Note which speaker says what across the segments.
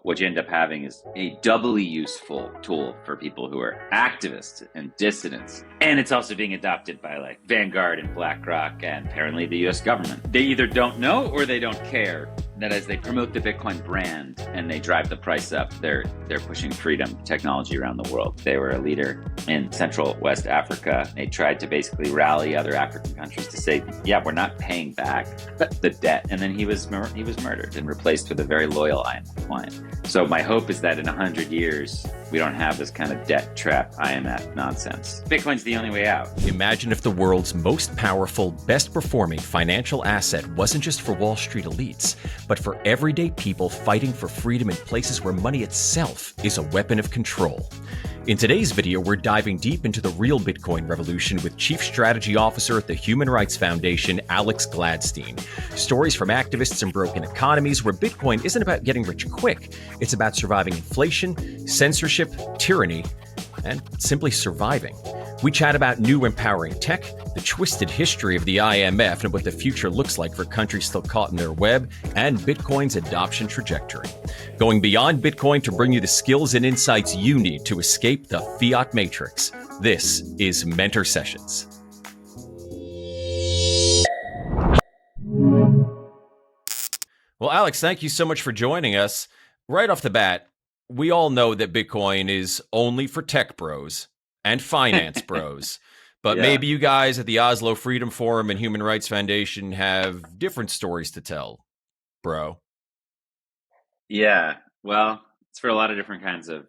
Speaker 1: what you end up having is a doubly useful tool for people who are activists and dissidents. And it's also being adopted by like Vanguard and BlackRock and apparently the US government. They either don't know or they don't care that as they promote the Bitcoin brand and they drive the price up, they're pushing freedom technology around the world. They were a leader in Central West Africa. They tried to basically rally other African countries to say, yeah, we're not paying back the debt. And then he was murdered and replaced with a very loyal IMF client. So my hope is that in 100 years, we don't have this kind of debt trap IMF nonsense. Bitcoin's the only way out.
Speaker 2: Imagine if the world's most powerful, best performing financial asset wasn't just for Wall Street elites, but for everyday people fighting for freedom in places where money itself is a weapon of control. In today's video, we're diving deep into the real Bitcoin revolution with Chief Strategy Officer at the Human Rights Foundation, Alex Gladstein. Stories from activists and broken economies where Bitcoin isn't about getting rich quick. It's about surviving inflation, censorship, tyranny, and simply surviving. We chat about new empowering tech, the twisted history of the IMF and what the future looks like for countries still caught in their web, and Bitcoin's adoption trajectory. Going beyond Bitcoin to bring you the skills and insights you need to escape the fiat matrix. This is Mentor Sessions. Well, Alex, thank you so much for joining us. Right off the bat, we all know that Bitcoin is only for tech bros and finance bros. But maybe you guys at the Oslo Freedom Forum and Human Rights Foundation have different stories to tell, bro.
Speaker 1: Yeah, well, it's for a lot of different kinds of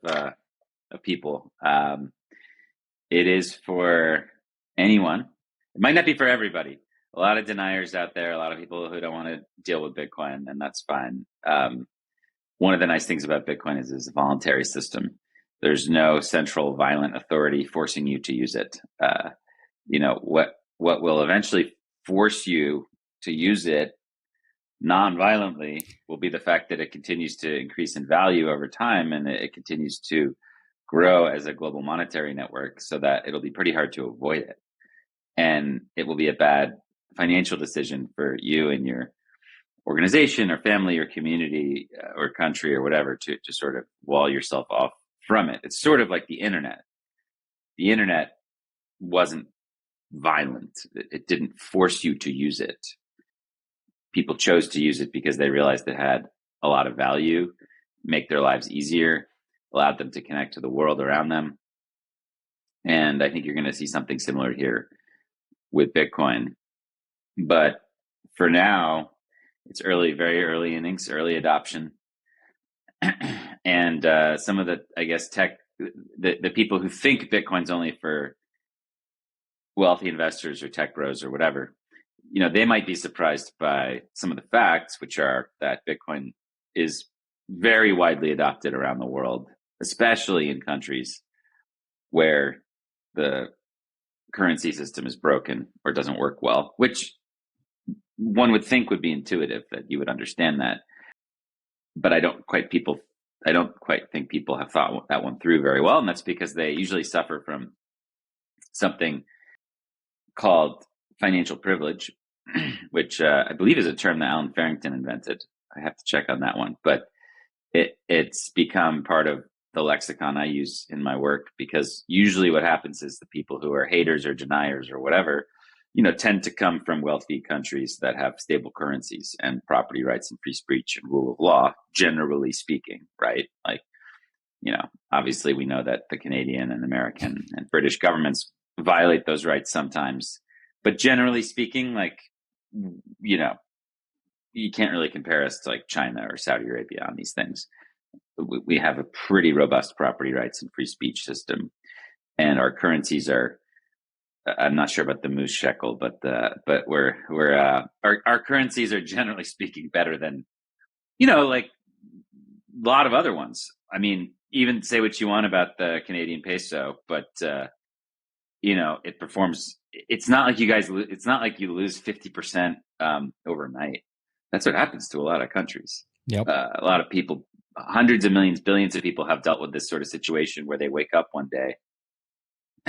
Speaker 1: people. It is for anyone. It might not be for everybody. A lot of deniers out there, a lot of people who don't want to deal with Bitcoin, and that's fine. One of the nice things about Bitcoin is it's a voluntary system. There's no central violent authority forcing you to use it. What will eventually force you to use it non-violently will be the fact that it continues to increase in value over time, and it continues to grow as a global monetary network, so that it'll be pretty hard to avoid it. And it will be a bad financial decision for you and your organization or family or community or country or whatever to sort of wall yourself off from it. It's sort of like the internet. The internet wasn't violent. It didn't force you to use it. People chose to use it because they realized it had a lot of value, make their lives easier, allowed them to connect to the world around them. And I think you're going to see something similar here with Bitcoin. But for now, it's early, very early innings, early adoption. And some of the, I guess, the people who think Bitcoin's only for wealthy investors or tech bros or whatever, they might be surprised by some of the facts, which are that Bitcoin is very widely adopted around the world, especially in countries where the currency system is broken or doesn't work well, which one would think would be intuitive that you would understand that. But I don't quite think people have thought that one through very well. And that's because they usually suffer from something called financial privilege, which I believe is a term that Alan Farrington invented. I have to check on that one, but it's become part of the lexicon I use in my work, because usually what happens is the people who are haters or deniers or whatever, tend to come from wealthy countries that have stable currencies and property rights and free speech and rule of law, generally speaking, right? Like, obviously we know that the Canadian and American and British governments violate those rights sometimes, but generally speaking, like, you can't really compare us to like China or Saudi Arabia on these things. We have a pretty robust property rights and free speech system, and our currencies are, I'm not sure about the moose shekel, but our currencies are generally speaking better than, like a lot of other ones. I mean, even say what you want about the Canadian peso, but it performs. It's not like it's not like you lose 50% overnight. That's what happens to a lot of countries.
Speaker 3: Yep.
Speaker 1: A lot of people, hundreds of millions, billions of people have dealt with this sort of situation where they wake up one day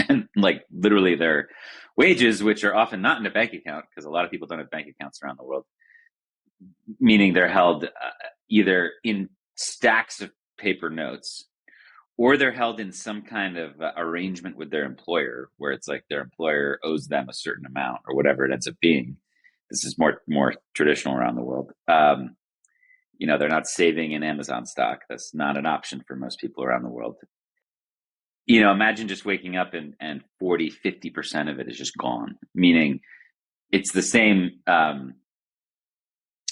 Speaker 1: and like literally their wages, which are often not in a bank account, because a lot of people don't have bank accounts around the world, meaning they're held either in stacks of paper notes, or they're held in some kind of arrangement with their employer where it's like their employer owes them a certain amount or whatever it ends up being. This is more traditional around the world. They're not saving in Amazon stock. That's not an option for most people around the world. Imagine just waking up and 40, 50% of it is just gone, meaning it's the same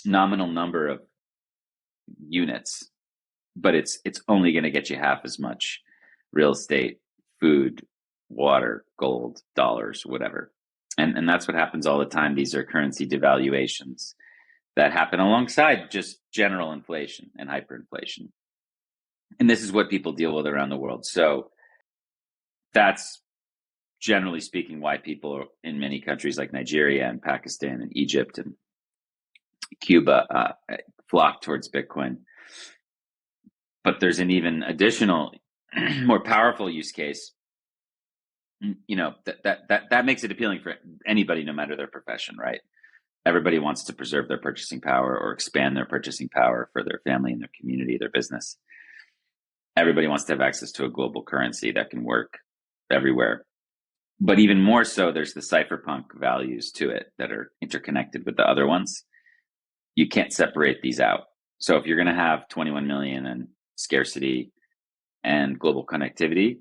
Speaker 1: nominal number of units, but it's only going to get you half as much real estate, food, water, gold, dollars, whatever. And that's what happens all the time. These are currency devaluations that happen alongside just general inflation and hyperinflation. And this is what people deal with around the world. So that's generally speaking why people in many countries like Nigeria and Pakistan and Egypt and Cuba flock towards Bitcoin. But there's an even additional, more powerful use case. That makes it appealing for anybody, no matter their profession, right? Everybody wants to preserve their purchasing power or expand their purchasing power for their family and their community, their business. Everybody wants to have access to a global currency that can work everywhere. But even more so, there's the cypherpunk values to it that are interconnected with the other ones. You can't separate these out. So if you're going to have 21 million and scarcity and global connectivity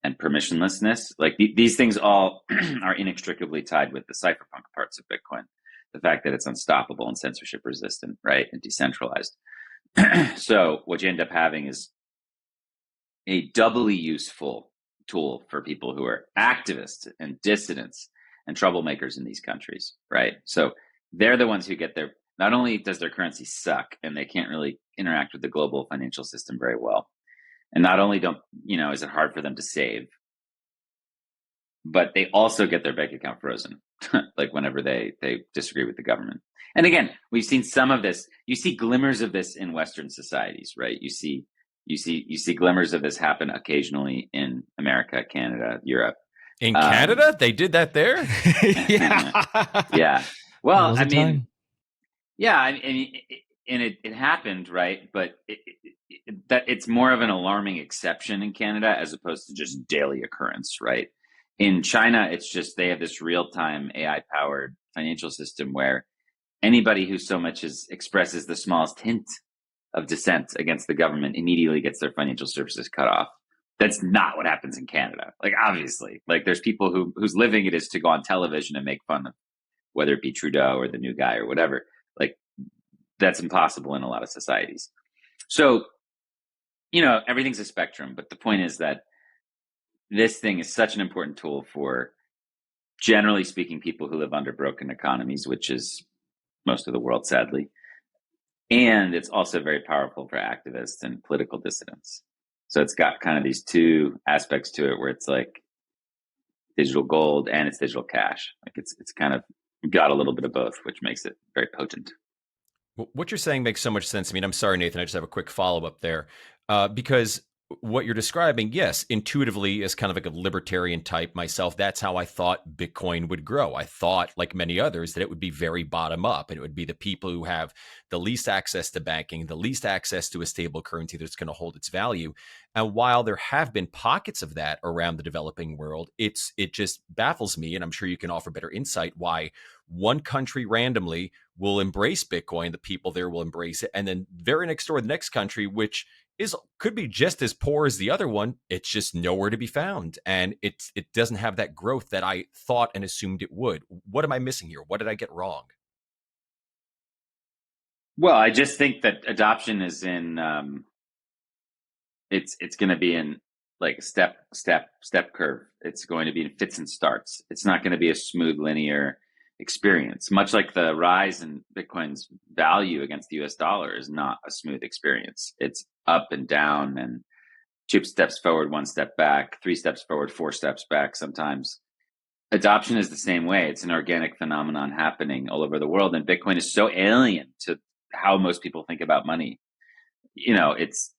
Speaker 1: and permissionlessness, like these things all are inextricably tied with the cypherpunk parts of Bitcoin. The fact that it's unstoppable and censorship resistant, right, and decentralized. So what you end up having is a doubly useful tool for people who are activists and dissidents and troublemakers in these countries, right? So they're the ones who get their, not only does their currency suck and they can't really interact with the global financial system very well, and not only is it hard for them to save, but they also get their bank account frozen, like whenever they disagree with the government. And again, we've seen some of this. You see glimmers of this in Western societies, right? You see glimmers of this happen occasionally in America, Canada, Europe.
Speaker 2: In Canada, they did that there.
Speaker 3: Yeah.
Speaker 1: Yeah. Well, I mean,
Speaker 3: time.
Speaker 1: yeah, I mean, it happened, right? But that it's more of an alarming exception in Canada as opposed to just daily occurrence, right? In China, it's just they have this real-time AI-powered financial system where anybody who so much as expresses the smallest hint of dissent against the government immediately gets their financial services cut off. That's not what happens in Canada. Like, obviously, like there's people whose living it is to go on television and make fun of whether it be Trudeau or the new guy or whatever. Like, that's impossible in a lot of societies. So, everything's a spectrum, but the point is that this thing is such an important tool for, generally speaking, people who live under broken economies, which is most of the world, sadly. And it's also very powerful for activists and political dissidents. So it's got kind of these two aspects to it where it's like digital gold and it's digital cash. Like it's kind of got a little bit of both, which makes it very potent.
Speaker 2: What you're saying makes so much sense. I mean, I'm sorry, Nathan, I just have a quick follow-up there. Because what you're describing, yes, intuitively as kind of like a libertarian type myself, that's how I thought Bitcoin would grow. I thought, like many others, that it would be very bottom up, and it would be the people who have the least access to banking, the least access to a stable currency that's going to hold its value. And while there have been pockets of that around the developing world, it just baffles me, and I'm sure you can offer better insight, why one country randomly will embrace Bitcoin, the people there will embrace it, and then very next door, the next country, which could be just as poor as the other one, it's just nowhere to be found. And it doesn't have that growth that I thought and assumed it would. What am I missing here? What did I get wrong?
Speaker 1: Well, I just think that adoption is in, it's going to be in like a step curve. It's going to be in fits and starts. It's not going to be a smooth linear experience, much like the rise in Bitcoin's value against the US dollar is not a smooth experience. It's up and down and 2 steps forward, 1 step back, 3 steps forward, 4 steps back sometimes. Adoption is the same way. It's an organic phenomenon happening all over the world. And Bitcoin is so alien to how most people think about money. It's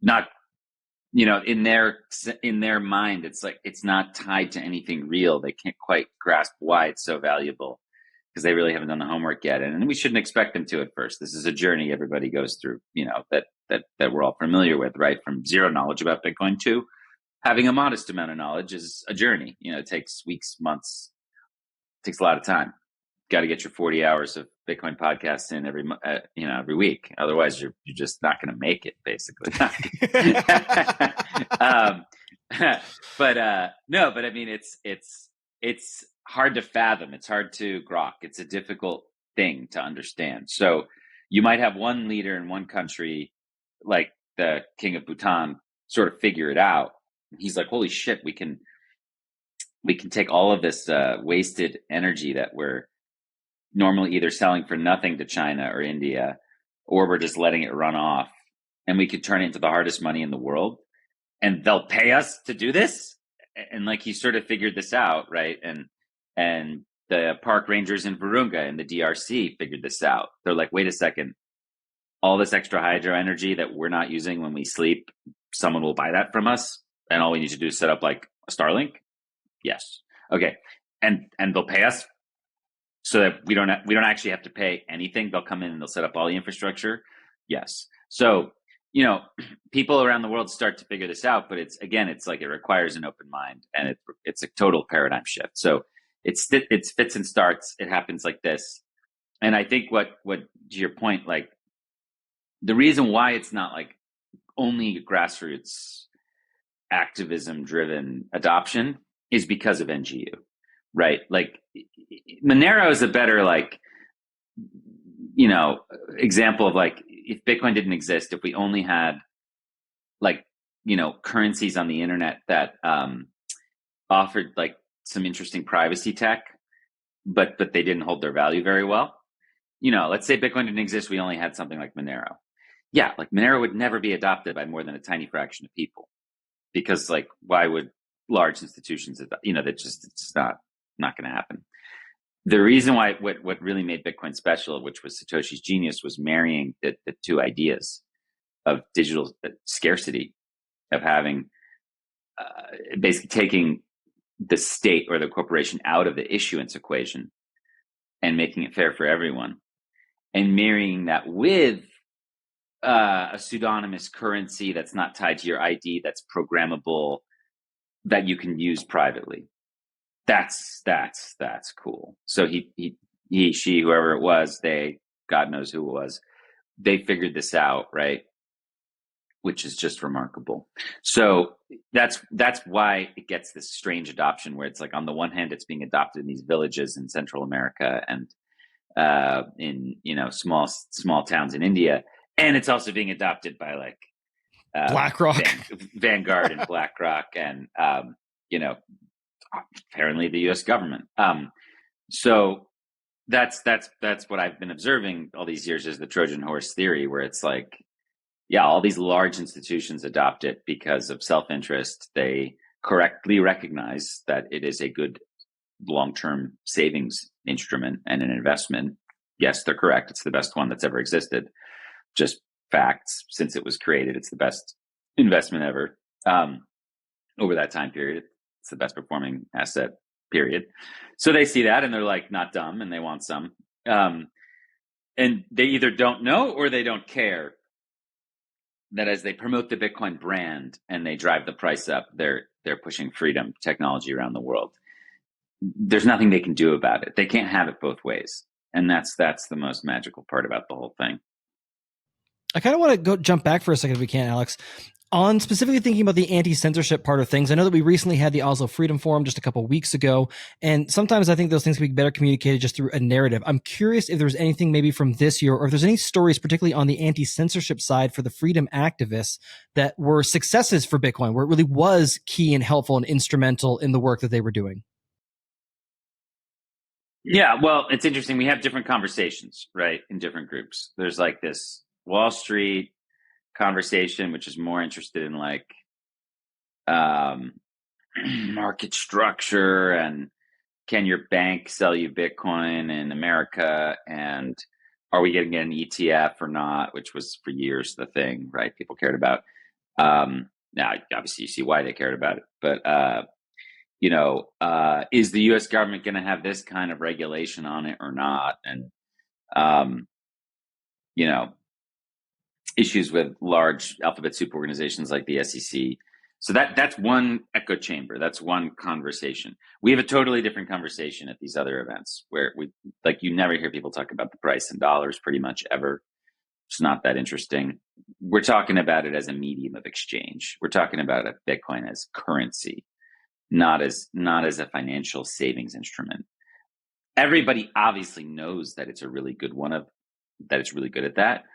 Speaker 1: not, in their mind, it's like, it's not tied to anything real. They can't quite grasp why it's so valuable because they really haven't done the homework yet. And we shouldn't expect them to at first. This is a journey everybody goes through, that that we're all familiar with, right? From zero knowledge about Bitcoin to having a modest amount of knowledge is a journey. It takes weeks, months, takes a lot of time. Got to get your 40 hours of Bitcoin podcasts in every week. Otherwise, you're just not going to make it, basically. But I mean, it's hard to fathom. It's hard to grok. It's a difficult thing to understand. So you might have one leader in one country, like the king of Bhutan, sort of figure it out. He's like, holy shit, we can take all of this wasted energy that we're normally either selling for nothing to China or India, or we're just letting it run off, and we could turn it into the hardest money in the world, and they'll pay us to do this. And like, he sort of figured this out, right? And the park rangers in Virunga in the DRC figured this out. They're like, wait a second, all this extra hydro energy that we're not using when we sleep, someone will buy that from us, and all we need to do is set up like a Starlink. Yes. Okay. And they'll pay us so that we don't actually have to pay anything. They'll come in and they'll set up all the infrastructure. Yes. So, people around the world start to figure this out, but it's like it requires an open mind, and it's a total paradigm shift. So it's fits and starts. It happens like this. And I think what to your point, like, the reason why it's not like only grassroots activism driven adoption is because of NGU, right? Like, Monero is a better, like, example of, like, if Bitcoin didn't exist, if we only had, like, currencies on the internet that offered like some interesting privacy tech, but they didn't hold their value very well. Let's say Bitcoin didn't exist, we only had something like Monero. Yeah, like, Monero would never be adopted by more than a tiny fraction of people, because, like, why would large institutions, it's not going to happen. The reason why what really made Bitcoin special, which was Satoshi's genius, was marrying the two ideas of digital scarcity, of having basically taking the state or the corporation out of the issuance equation and making it fair for everyone, and marrying that with a pseudonymous currency that's not tied to your ID, that's programmable, that you can use privately. That's cool. So she, whoever it was, God knows who it was, they figured this out, right? Which is just remarkable. So that's why it gets this strange adoption, where it's like, on the one hand, it's being adopted in these villages in Central America and in small towns in India, and it's also being adopted by, like,
Speaker 3: BlackRock,
Speaker 1: Vanguard and BlackRock, and apparently the U.S. government. So that's what I've been observing all these years, is the Trojan horse theory, where it's like, yeah, all these large institutions adopt it because of self-interest. They correctly recognize that it is a good long-term savings instrument and an investment. Yes, they're correct. It's the best one that's ever existed. Just facts. Since it was created, it's the best investment ever. Over that time period, it's the best performing asset, period. So they see that and they're like, not dumb, and they want some. And they either don't know or they don't care that as they promote the Bitcoin brand and they drive the price up, they're pushing freedom technology around the world. There's nothing they can do about it. They can't have it both ways. And that's the most magical part about the whole thing.
Speaker 3: I kind of want to jump back for a second if we can, Alex, on specifically thinking about the anti-censorship part of things. I know that we recently had the Oslo Freedom Forum just a couple of weeks ago, and sometimes I think those things can be better communicated just through a narrative. I'm curious if there's anything maybe from this year, or if there's any stories, particularly on the anti-censorship side for the freedom activists, that were successes for Bitcoin, where it really was key and helpful and instrumental in the work that they were doing.
Speaker 1: Yeah, well, it's interesting. We have different conversations, right, in different groups. There's like this Wall Street conversation, which is more interested in like market structure and can your bank sell you Bitcoin in America, and are we going to get an ETF or not, which was for years the thing, right? People cared about. Now, obviously, you see why they cared about it, but is the U.S. government going to have this kind of regulation on it or not? And issues with large alphabet soup organizations like the SEC. So that's one echo chamber. That's one conversation. We have a totally different conversation at these other events where you never hear people talk about the price in dollars pretty much ever. It's not that interesting. We're talking about it as a medium of exchange. We're talking about Bitcoin as currency, not as a financial savings instrument. Everybody obviously knows that it's a really good that it's really good at that,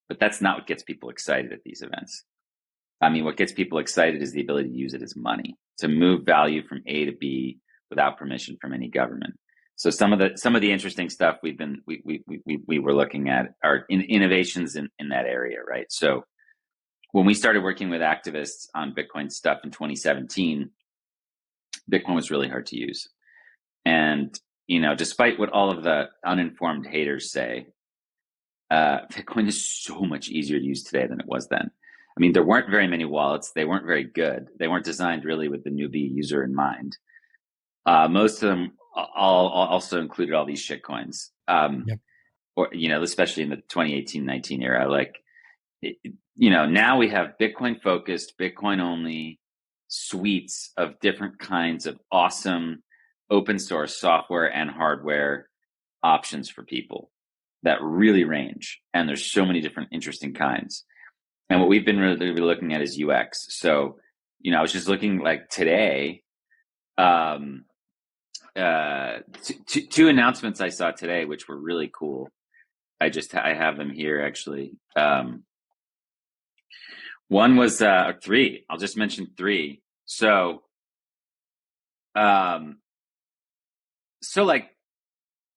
Speaker 1: but that's not what gets people excited at these events. I mean, what gets people excited is the ability to use it as money, to move value from A to B without permission from any government. So some of the interesting stuff we were looking at are innovations in that area, right? So when we started working with activists on Bitcoin stuff in 2017, Bitcoin was really hard to use. And, despite what all of the uninformed haters say, Bitcoin is so much easier to use today than it was then. I mean, there weren't very many wallets. They weren't very good. They weren't designed really with the newbie user in mind. Most of them also included all these shit coins.
Speaker 3: Yep.
Speaker 1: Or, especially in the 2018-19 era. Now we have Bitcoin focused, Bitcoin only suites of different kinds of awesome open source software and hardware options for people that really range. And there's so many different interesting kinds. And what we've been really looking at is UX. So, I was just looking today, two announcements I saw today, which were really cool. I have them here actually. One was three. I'll just mention three. So,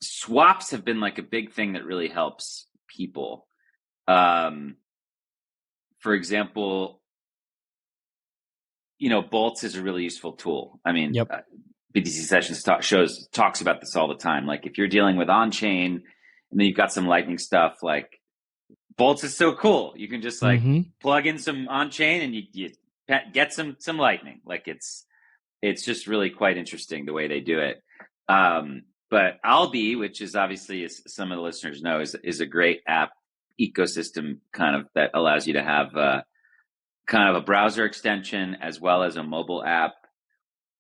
Speaker 1: swaps have been a big thing that really helps people. For example, Bolts is a really useful tool. I mean,
Speaker 3: Yep.
Speaker 1: BTC Sessions talks about this all the time. If you're dealing with on-chain and then you've got some Lightning stuff, Bolts is so cool. You can just plug in some on-chain and you get some Lightning. It's just really quite interesting the way they do it. But Albi, which is obviously, as some of the listeners know, is a great app ecosystem that allows you to have a browser extension as well as a mobile app,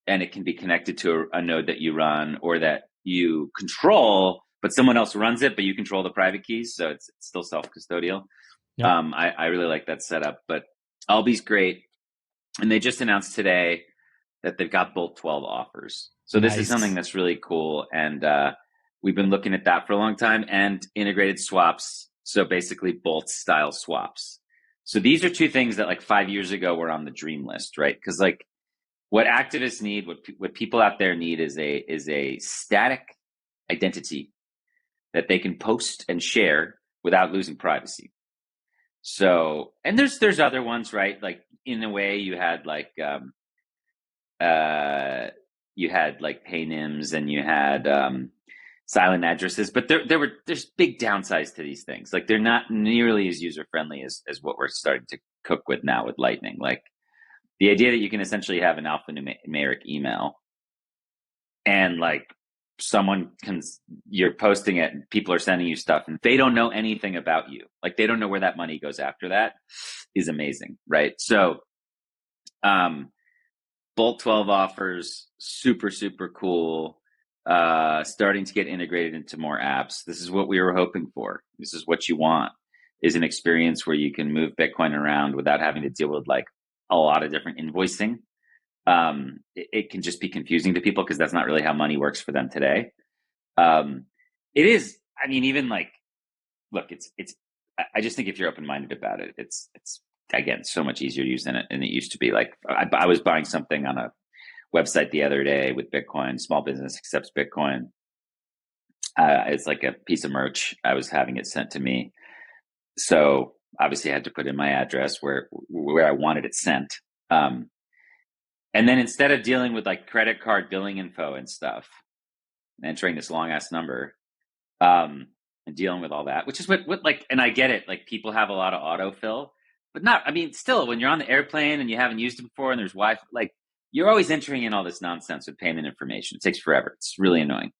Speaker 1: and it can be connected to a node that you run or that you control, but someone else runs it, but you control the private keys, so it's still self-custodial. Yep. I really like that setup, but Albi's great, and they just announced today that they've got Bolt 12 offers. So this is something that's really cool, and we've been looking at that for a long time, and integrated swaps. So basically Bolt style swaps. So these are two things that 5 years ago were on the dream list, right? Because what activists need, what people out there need is a static identity that they can post and share without losing privacy. So, and there's other ones, right? In a way you had paynims and you had silent addresses, but there's big downsides to these things. They're not nearly as user friendly as what we're starting to cook with now with Lightning. The idea that you can essentially have an alphanumeric email and you're posting it and people are sending you stuff and they don't know anything about you. They don't know where that money goes after that is amazing, right? So, Bolt 12 offers super, super cool. Starting to get integrated into more apps. This is what we were hoping for. This is what you want, is an experience where you can move Bitcoin around without having to deal with a lot of different invoicing. It can just be confusing to people because that's not really how money works for them today. It is, I mean, even look, I just think if you're open-minded about it, it's again, so much easier to use than it used to be. I was buying something on a website the other day with Bitcoin. Small business accepts Bitcoin. It's a piece of merch. I was having it sent to me, so obviously I had to put in my address where I wanted it sent. And then instead of dealing with credit card billing info and stuff, entering this long ass number, and dealing with all that, which is what and I get it. People have a lot of autofill, but not. I mean, still, when you're on the airplane and you haven't used it before, and there's Wi-Fi, you're always entering in all this nonsense with payment information. It takes forever. It's really annoying.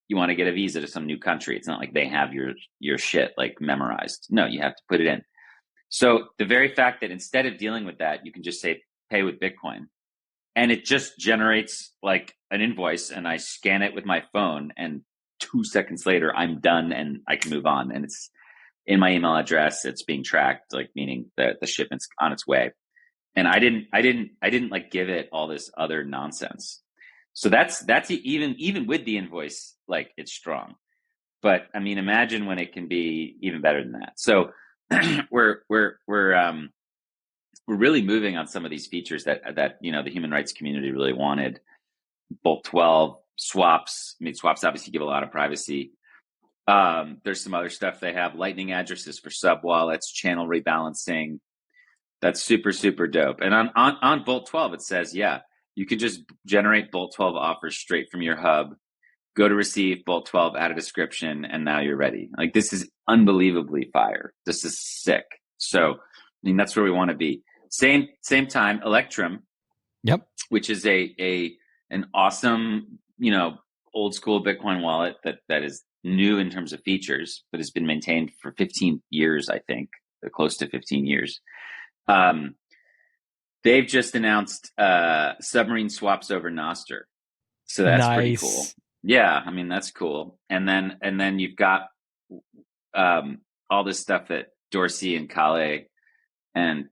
Speaker 1: You want to get a visa to some new country. It's not like they have your shit memorized. No, you have to put it in. So the very fact that instead of dealing with that, you can just say pay with Bitcoin, and it just generates like an invoice, and I scan it with my phone, and 2 seconds later I'm done and I can move on, and it's in my email address. It's being tracked, like meaning that the shipment's on its way. And I didn't like give it all this other nonsense. So that's even with the invoice, like it's strong. But I mean, imagine when it can be even better than that. So we're really moving on some of these features that the human rights community really wanted. Bolt 12 swaps. I mean, swaps obviously give a lot of privacy. There's some other stuff they have: lightning addresses for sub wallets, channel rebalancing. That's super, super dope. And on Bolt 12, it says, yeah, you can just generate Bolt 12 offers straight from your hub, go to receive Bolt 12, add a description, and now you're ready. Like, this is unbelievably fire. This is sick. So, I mean, that's where we want to be. Same time, Electrum,
Speaker 3: Yep,
Speaker 1: which is an awesome, old school Bitcoin wallet that is new in terms of features, but has been maintained for 15 years, I think, close to 15 years. They've just announced submarine swaps over Nostr, so that's pretty cool. Yeah, I mean, that's cool. And then you've got all this stuff that Dorsey and Kale and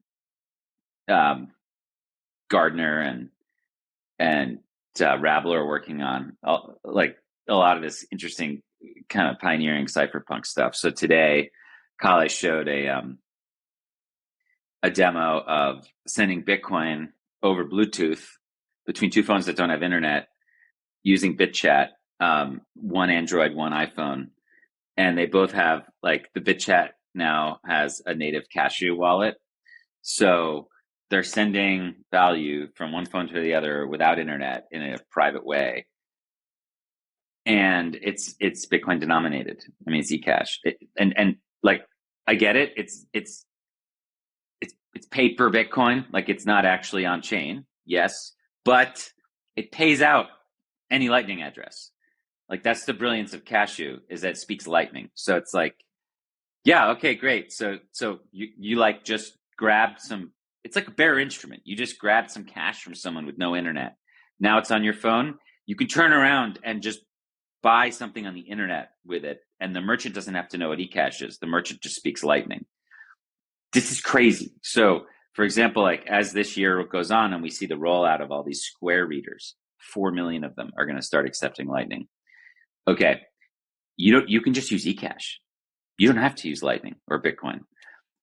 Speaker 1: Gardner and Rabel are working on, like a lot of this interesting kind of pioneering cypherpunk stuff. So today, Kale showed a demo of sending Bitcoin over Bluetooth between two phones that don't have internet using BitChat, one Android, one iPhone. And they both have, like, the BitChat now has a native Cashew wallet. So they're sending value from one phone to the other without internet in a private way. And it's Bitcoin denominated. I mean, it's eCash. And like, I get it. It's paid per Bitcoin. Like, it's not actually on chain. Yes, but it pays out any Lightning address. Like, that's the brilliance of Cashew, is that it speaks Lightning. So it's like, yeah, okay, great. So you like just grabbed some, it's like a bearer instrument. You just grabbed some cash from someone with no internet. Now it's on your phone. You can turn around and just buy something on the internet with it. And the merchant doesn't have to know what eCash is. The merchant just speaks Lightning. This is crazy. So, for example, like, as this year goes on and we see the rollout of all these Square readers, 4 million of them are going to start accepting Lightning. Okay, you can just use eCash. You don't have to use Lightning or Bitcoin.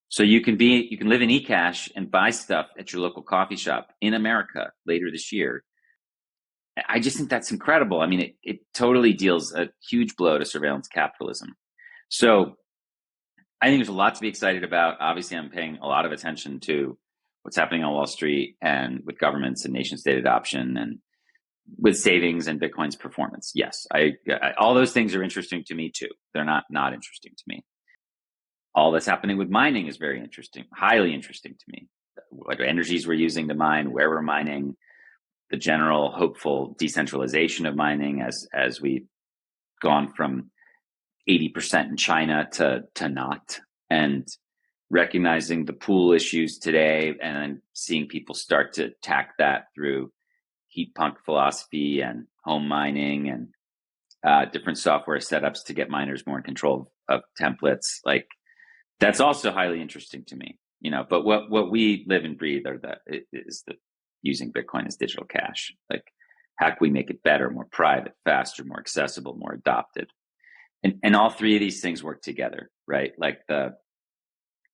Speaker 1: So you can live in eCash and buy stuff at your local coffee shop in America later this year. I just think that's incredible. I mean, it totally deals a huge blow to surveillance capitalism. So I think there's a lot to be excited about. Obviously, I'm paying a lot of attention to what's happening on Wall Street and with governments and nation state adoption and with savings and Bitcoin's performance. Yes, I all those things are interesting to me too. They're not interesting to me. All that's happening with mining is very interesting, highly interesting to me. What energies we're using to mine, where we're mining, the general hopeful decentralization of mining as we've gone from 80% in China to not, and recognizing the pool issues today and then seeing people start to attack that through heat punk philosophy and home mining and different software setups to get miners more in control of templates. Like, that's also highly interesting to me, but what we live and breathe is the using Bitcoin as digital cash. Like, how can we make it better, more private, faster, more accessible, more adopted? And all three of these things work together, right? Like the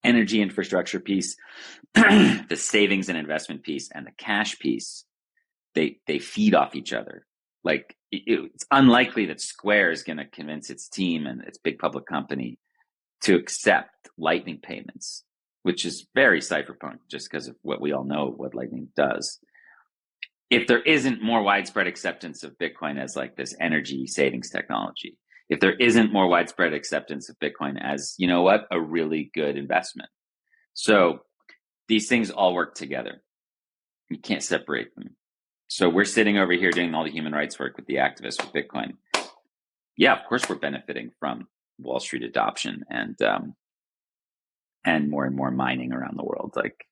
Speaker 1: energy infrastructure piece, the savings and investment piece, and the cash piece, they feed off each other. Like, it's unlikely that Square is going to convince its team and its big public company to accept Lightning payments, which is very cypherpunk just because of what we all know what Lightning does. If there isn't more widespread acceptance of Bitcoin as like this energy savings technology, if there isn't more widespread acceptance of Bitcoin as, a really good investment. So these things all work together. You can't separate them. So we're sitting over here doing all the human rights work with the activists with Bitcoin. Yeah, of course we're benefiting from Wall Street adoption and and more mining around the world. Like,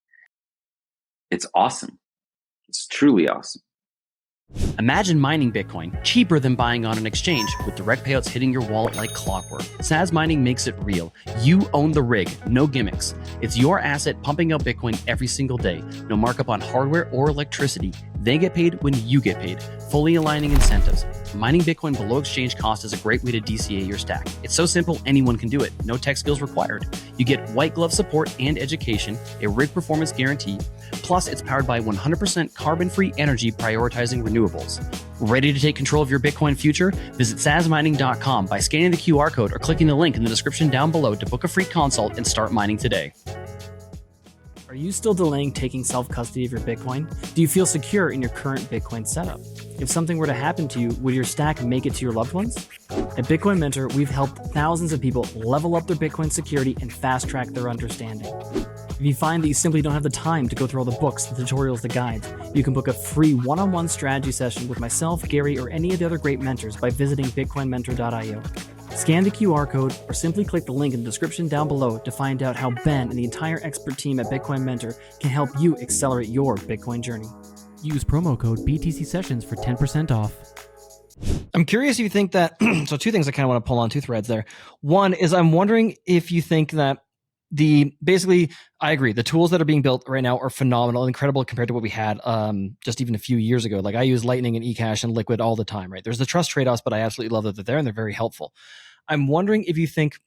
Speaker 1: it's awesome. It's truly awesome.
Speaker 4: Imagine mining Bitcoin cheaper than buying on an exchange, with direct payouts hitting your wallet like clockwork. SAS Mining makes it real. You own the rig, no gimmicks. It's your asset pumping out Bitcoin every single day. No markup on hardware or electricity. They get paid when you get paid, fully aligning incentives. Mining Bitcoin below exchange cost is a great way to DCA your stack. It's so simple, anyone can do it. No tech skills required. You get white glove support and education, a rig performance guarantee. Plus, it's powered by 100% carbon-free energy, prioritizing renewables. Ready to take control of your Bitcoin future? Visit sasmining.com by scanning the QR code or clicking the link in the description down below to book a free consult and start mining today.
Speaker 5: Are you still delaying taking self-custody of your Bitcoin? Do you feel secure in your current Bitcoin setup? If something were to happen to you, would your stack make it to your loved ones? At Bitcoin Mentor, we've helped thousands of people level up their Bitcoin security and fast-track their understanding. If you find that you simply don't have the time to go through all the books, the tutorials, the guides, you can book a free one-on-one strategy session with myself, Gary, or any of the other great mentors by visiting bitcoinmentor.io. Scan the QR code or simply click the link in the description down below to find out how Ben and the entire expert team at Bitcoin Mentor can help you accelerate your Bitcoin journey. Use promo code BTC Sessions for 10% off.
Speaker 3: I'm curious if you think that, so two things I kind of want to pull on, two threads there. One is I'm wondering if you think that basically, I agree, the tools that are being built right now are phenomenal, incredible compared to what we had just even a few years ago. Like I use Lightning and eCash and Liquid all the time, right? There's the trust trade-offs, but I absolutely love that they're there and they're very helpful. I'm wondering if you think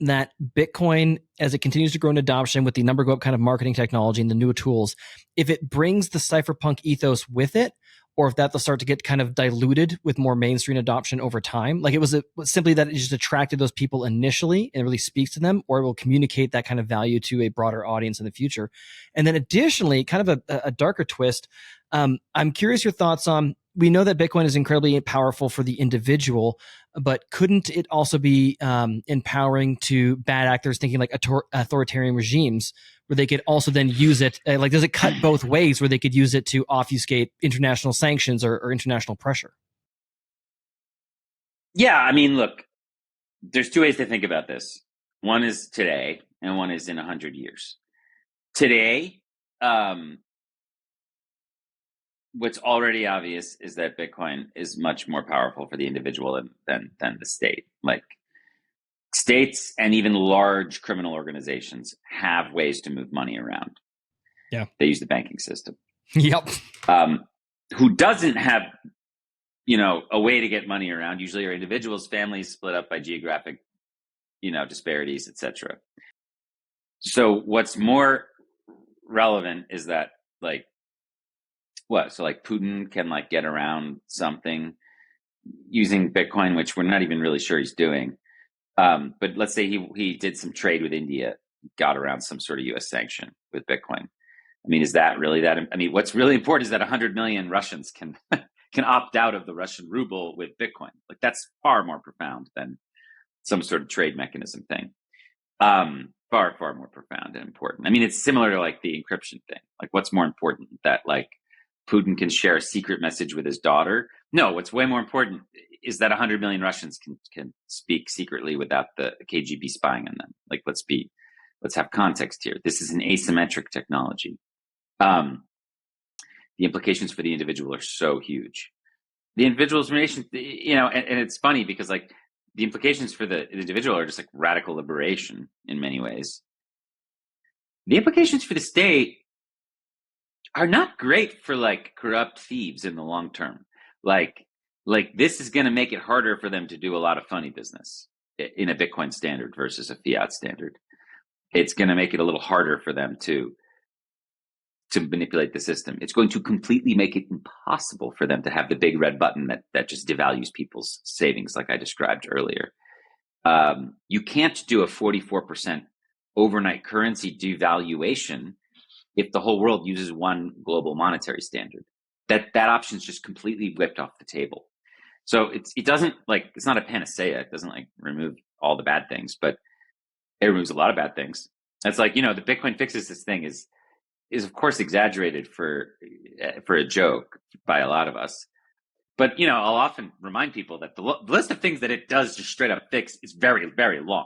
Speaker 3: that Bitcoin, as it continues to grow in adoption with the number go up kind of marketing technology and the newer tools, if it brings the cypherpunk ethos with it, or if that'll start to get kind of diluted with more mainstream adoption over time. Like it was simply that it just attracted those people initially and it really speaks to them, or it will communicate that kind of value to a broader audience in the future. And then additionally, kind of a darker twist, I'm curious your thoughts on, we know that Bitcoin is incredibly powerful for the individual, but couldn't it also be empowering to bad actors thinking like authoritarian regimes, where they could also then use it? Like, does it cut both ways where they could use it to obfuscate international sanctions or international pressure?
Speaker 1: Yeah, I mean, look, there's two ways to think about this. One is today, and one is in 100 years. Today, what's already obvious is that Bitcoin is much more powerful for the individual than the state. Like, states and even large criminal organizations have ways to move money around.
Speaker 3: Yeah.
Speaker 1: They use the banking system.
Speaker 3: Yep.
Speaker 1: Who doesn't have, a way to get money around usually are individuals, families split up by geographic, disparities, etc. So what's more relevant is that Putin can get around something using Bitcoin, which we're not even really sure he's doing. But let's say he did some trade with India, got around some sort of US sanction with Bitcoin. I mean, is that really that? I mean, what's really important is that 100 million Russians can opt out of the Russian ruble with Bitcoin. Like, that's far more profound than some sort of trade mechanism thing. Far, far more profound and important. I mean, it's similar to the encryption thing. Like, what's more important, that Putin can share a secret message with his daughter? No, what's way more important is that 100 million Russians can speak secretly without the KGB spying on them. Let's have context here. This is an asymmetric technology. The implications for the individual are so huge. The individual's relation, and it's funny because the implications for the individual are just radical liberation in many ways. The implications for the state are not great for corrupt thieves in the long term. This is going to make it harder for them to do a lot of funny business in a Bitcoin standard versus a fiat standard. It's going to make it a little harder for them to manipulate the system. It's going to completely make it impossible for them to have the big red button that just devalues people's savings, like I described earlier. You can't do a 44% overnight currency devaluation if the whole world uses one global monetary standard. That option's just completely whipped off the table. So it doesn't it's not a panacea. It doesn't remove all the bad things, but it removes a lot of bad things. It's the Bitcoin fixes this thing is of course exaggerated for a joke by a lot of us. But I'll often remind people that the list of things that it does just straight up fix is very, very long.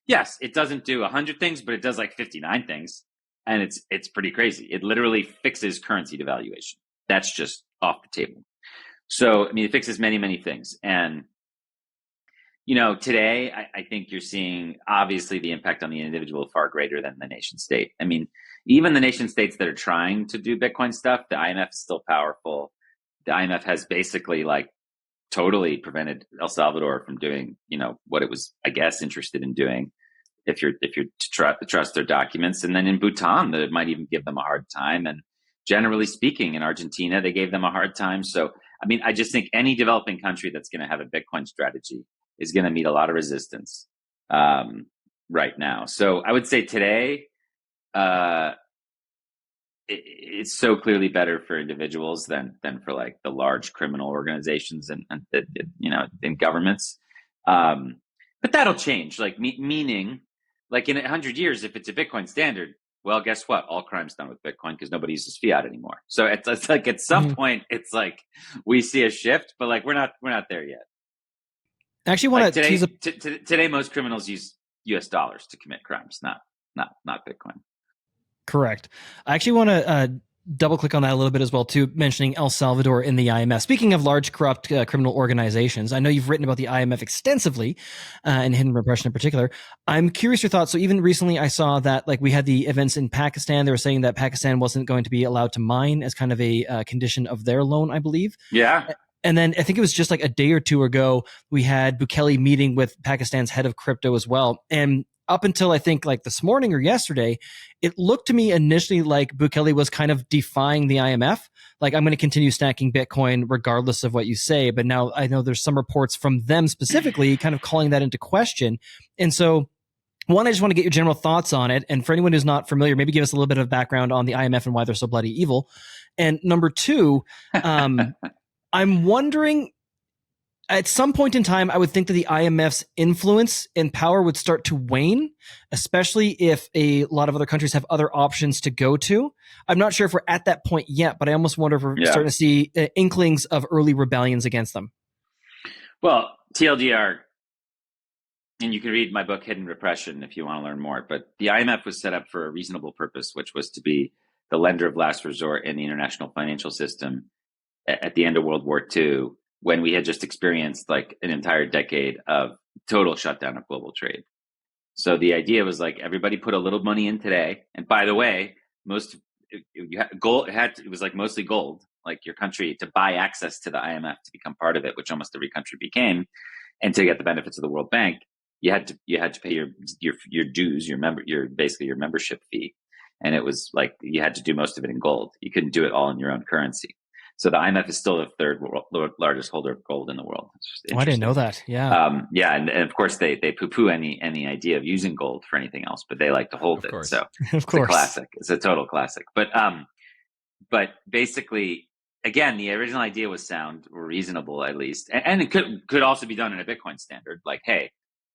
Speaker 1: Yes, it doesn't do 100 things, but it does like 59 things. And it's pretty crazy. It literally fixes currency devaluation. That's just off the table. So, I mean, it fixes many, many things. And, today, I think you're seeing, obviously, the impact on the individual far greater than the nation state. I mean, even the nation states that are trying to do Bitcoin stuff, the IMF is still powerful. The IMF has basically totally prevented El Salvador from doing, what it was, I guess, interested in doing. If you're to trust their documents. And then in Bhutan, that might even give them a hard time. And generally speaking, in Argentina, they gave them a hard time. So, I mean, I just think any developing country that's going to have a Bitcoin strategy is going to meet a lot of resistance right now. So I would say today, it's so clearly better for individuals than for the large criminal organizations and in governments. But that'll change, meaning in 100 years, if it's a Bitcoin standard, well, guess what? All crime's done with Bitcoin because nobody uses fiat anymore. So it's at some point, it's we see a shift, but we're not there yet.
Speaker 3: I actually want to tease
Speaker 1: today, most criminals use US dollars to commit crimes, not Bitcoin.
Speaker 3: Correct. I actually want to double click on that a little bit as well, too, mentioning El Salvador in the IMF. Speaking of large corrupt criminal organizations, I know you've written about the IMF extensively and hidden repression in particular. I'm curious your thoughts. So even recently I saw that we had the events in Pakistan. They were saying that Pakistan wasn't going to be allowed to mine as kind of a condition of their loan, I believe.
Speaker 1: Yeah.
Speaker 3: And then I think it was just a day or two ago, we had Bukele meeting with Pakistan's head of crypto as well. And up until I think this morning or yesterday, it looked to me initially like Bukele was kind of defying the IMF. I'm going to continue stacking Bitcoin regardless of what you say. But now I know there's some reports from them specifically kind of calling that into question. And so one, I just want to get your general thoughts on it. And for anyone who's not familiar, maybe give us a little bit of background on the IMF and why they're so bloody evil. And number two, I'm wondering, at some point in time, I would think that the IMF's influence and power would start to wane, especially if a lot of other countries have other options to go to. I'm not sure if we're at that point yet, but I almost wonder if we're starting to see inklings of early rebellions against them.
Speaker 1: Well, TLDR, and you can read my book, Hidden Repression, if you want to learn more, but the IMF was set up for a reasonable purpose, which was to be the lender of last resort in the international financial system at the end of World War II, when we had just experienced an entire decade of total shutdown of global trade. So the idea was everybody put a little money in today. And by the way, it was mostly gold, your country to buy access to the IMF to become part of it, which almost every country became, and to get the benefits of the World Bank, you had to pay your dues, your membership fee. And it was you had to do most of it in gold. You couldn't do it all in your own currency. So the IMF is still the third largest holder of gold in the world.
Speaker 3: I didn't know that. Yeah.
Speaker 1: And of course they poo-poo any idea of using gold for anything else, but they like to hold it. So
Speaker 3: of course.
Speaker 1: It's a classic. It's a total classic. But basically, again, the original idea was sound or reasonable at least, and it could also be done in a Bitcoin standard.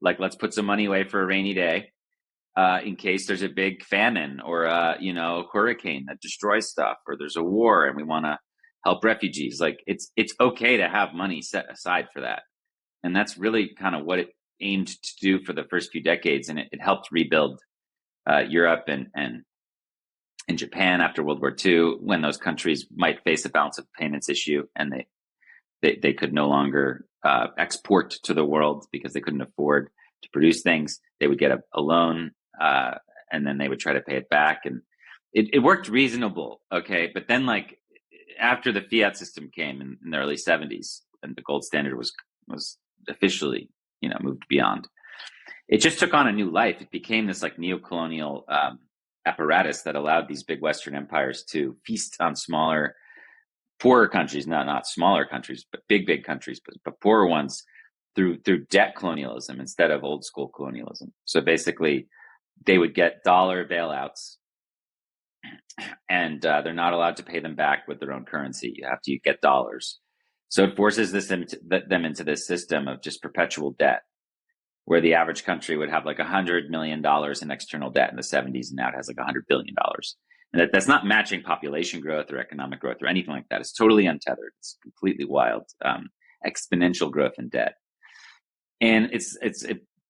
Speaker 1: Let's put some money away for a rainy day, in case there's a big famine or a hurricane that destroys stuff, or there's a war and we want to help refugees. It's okay to have money set aside for that. And that's really kind of what it aimed to do for the first few decades. And it helped rebuild Europe and Japan after World War II, when those countries might face a balance of payments issue and they could no longer export to the world because they couldn't afford to produce things. They would get a loan and then they would try to pay it back. And it worked reasonable. Okay. But then after the fiat system came in the early 70s and the gold standard was officially, moved beyond, it just took on a new life. It became this neo-colonial apparatus that allowed these big Western empires to feast on smaller, poorer countries, not smaller countries, but big countries, but poorer ones through debt colonialism instead of old school colonialism. So basically they would get dollar bailouts, and they're not allowed to pay them back with their own currency. You have to get dollars. So it forces them into this system of just perpetual debt, where the average country would have $100 million in external debt in the 70s, and now it has $100 billion. And that's not matching population growth or economic growth or anything like that. It's totally untethered. It's completely wild, exponential growth in debt. And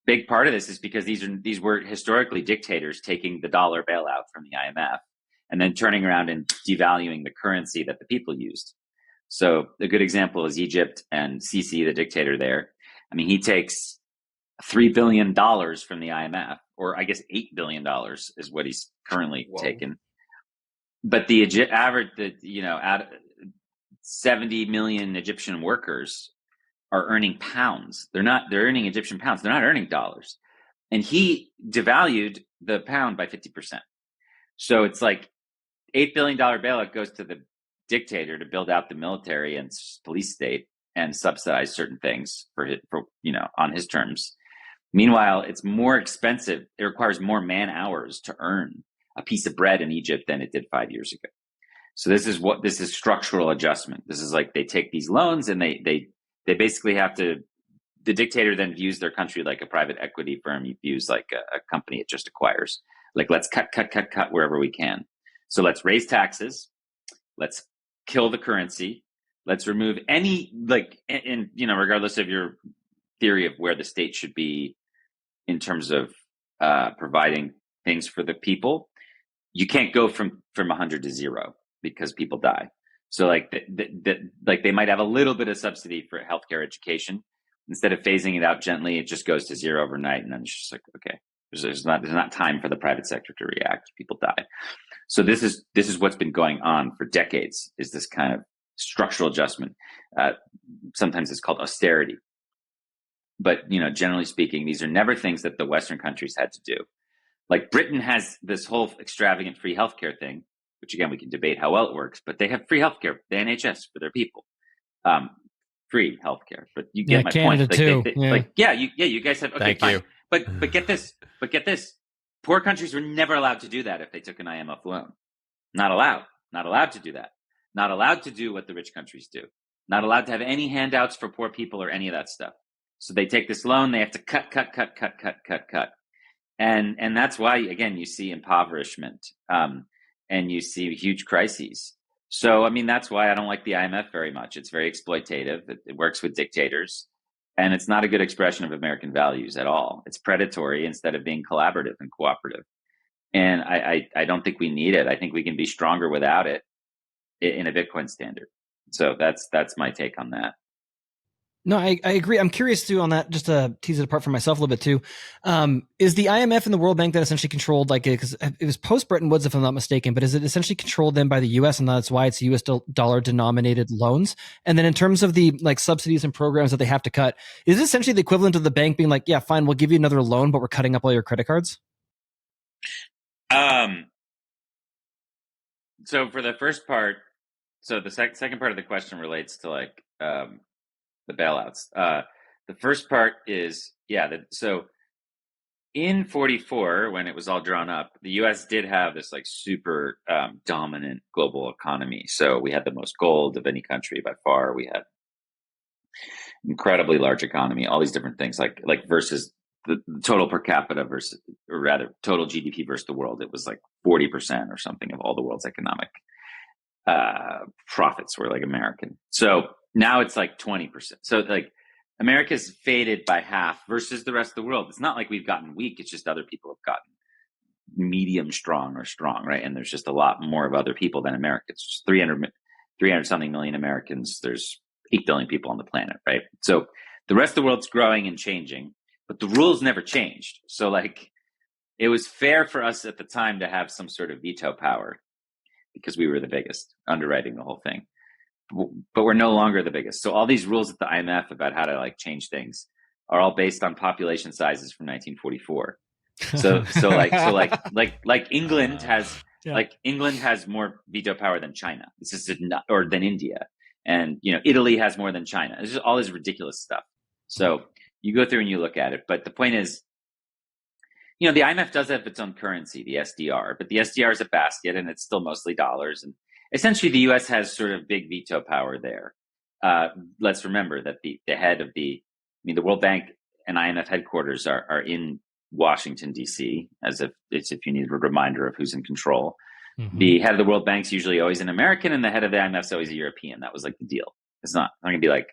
Speaker 1: big part of this is because these were historically dictators taking the dollar bailout from the IMF and then turning around and devaluing the currency that the people used. So a good example is Egypt and Sisi, the dictator there. I mean, he takes $3 billion from the IMF, or I guess $8 billion is what he's currently taken. But the average, 70 million Egyptian workers are earning pounds. They're earning Egyptian pounds. They're not earning dollars. And he devalued the pound by 50%. So it's like $8 billion bailout goes to the dictator to build out the military and police state and subsidize certain things for on his terms. Meanwhile, it's more expensive. It requires more man hours to earn a piece of bread in Egypt than it did 5 years ago. So this is structural adjustment. This is like they take these loans and they basically have to, the dictator then views their country like a private equity firm. He views like a company it just acquires. Like, let's cut wherever we can. So let's raise taxes. Let's kill the currency. Let's remove any, regardless of your theory of where the state should be in terms of providing things for the people, you can't go from 100 to 0 because people die. So like they might have a little bit of subsidy for healthcare education. Instead of phasing it out gently, it just goes to 0 overnight, and then it's just like, okay, there's not time for the private sector to react. People die. So this is what's been going on for decades, is this kind of structural adjustment. Sometimes it's called austerity. But, generally speaking, these are never things that the Western countries had to do. Like Britain has this whole extravagant free healthcare thing, which again, we can debate how well it works, but they have free healthcare, the NHS for their people. Free healthcare, but you get my
Speaker 3: Canada
Speaker 1: point.
Speaker 3: Too.
Speaker 1: You guys have, okay,
Speaker 2: Thank
Speaker 1: fine.
Speaker 2: you.
Speaker 1: But get this. Poor countries were never allowed to do that if they took an IMF loan. Not allowed to do that. Not allowed to do what the rich countries do. Not allowed to have any handouts for poor people or any of that stuff. So they take this loan, they have to cut. And that's why, again, you see impoverishment, and you see huge crises. So, I mean, that's why I don't like the IMF very much. It's very exploitative. It works with dictators, and it's not a good expression of American values at all. It's predatory instead of being collaborative and cooperative. And I don't think we need it. I think we can be stronger without it in a Bitcoin standard. So that's my take on that.
Speaker 3: No, I agree. I'm curious too on that, just to tease it apart from myself a little bit too. Is the IMF and the World Bank that essentially controlled, because it was post Bretton Woods, if I'm not mistaken, but is it essentially controlled then by the US, and that's why it's US dollar denominated loans? And then in terms of the subsidies and programs that they have to cut, is it essentially the equivalent of the bank being like, yeah, fine, we'll give you another loan, but we're cutting up all your credit cards?
Speaker 1: So for the first part, so the second part of the question relates to the bailouts. The first part is, so in 44, when it was all drawn up, the US did have this super dominant global economy. So we had the most gold of any country by far. We had incredibly large economy, all these different things, like versus the total per capita versus, or rather total GDP versus the world. It was 40% or something of all the world's economic profits were American. So now it's 20%. So America's faded by half versus the rest of the world. It's not like we've gotten weak. It's just other people have gotten medium strong or strong, right? And there's just a lot more of other people than Americans. It's 300 something million Americans. There's 8 billion people on the planet, right? So the rest of the world's growing and changing, but the rules never changed. So it was fair for us at the time to have some sort of veto power because we were the biggest, underwriting the whole thing. But we're no longer the biggest. So all these rules at the IMF about how to change things are all based on population sizes from 1944. So England has England has more veto power than China. This is or than India, and Italy has more than China. This is all this ridiculous stuff. So you go through and you look at it. But the point is, the IMF does have its own currency, the SDR, but the SDR is a basket and it's still mostly dollars. And essentially, the U.S. has sort of big veto power there. Let's remember that the head of the World Bank and IMF headquarters are in Washington, D.C., as if you need a reminder of who's in control. Mm-hmm. The head of the World Bank's usually always an American, and the head of the IMF's always a European. That was the deal. It's not going to be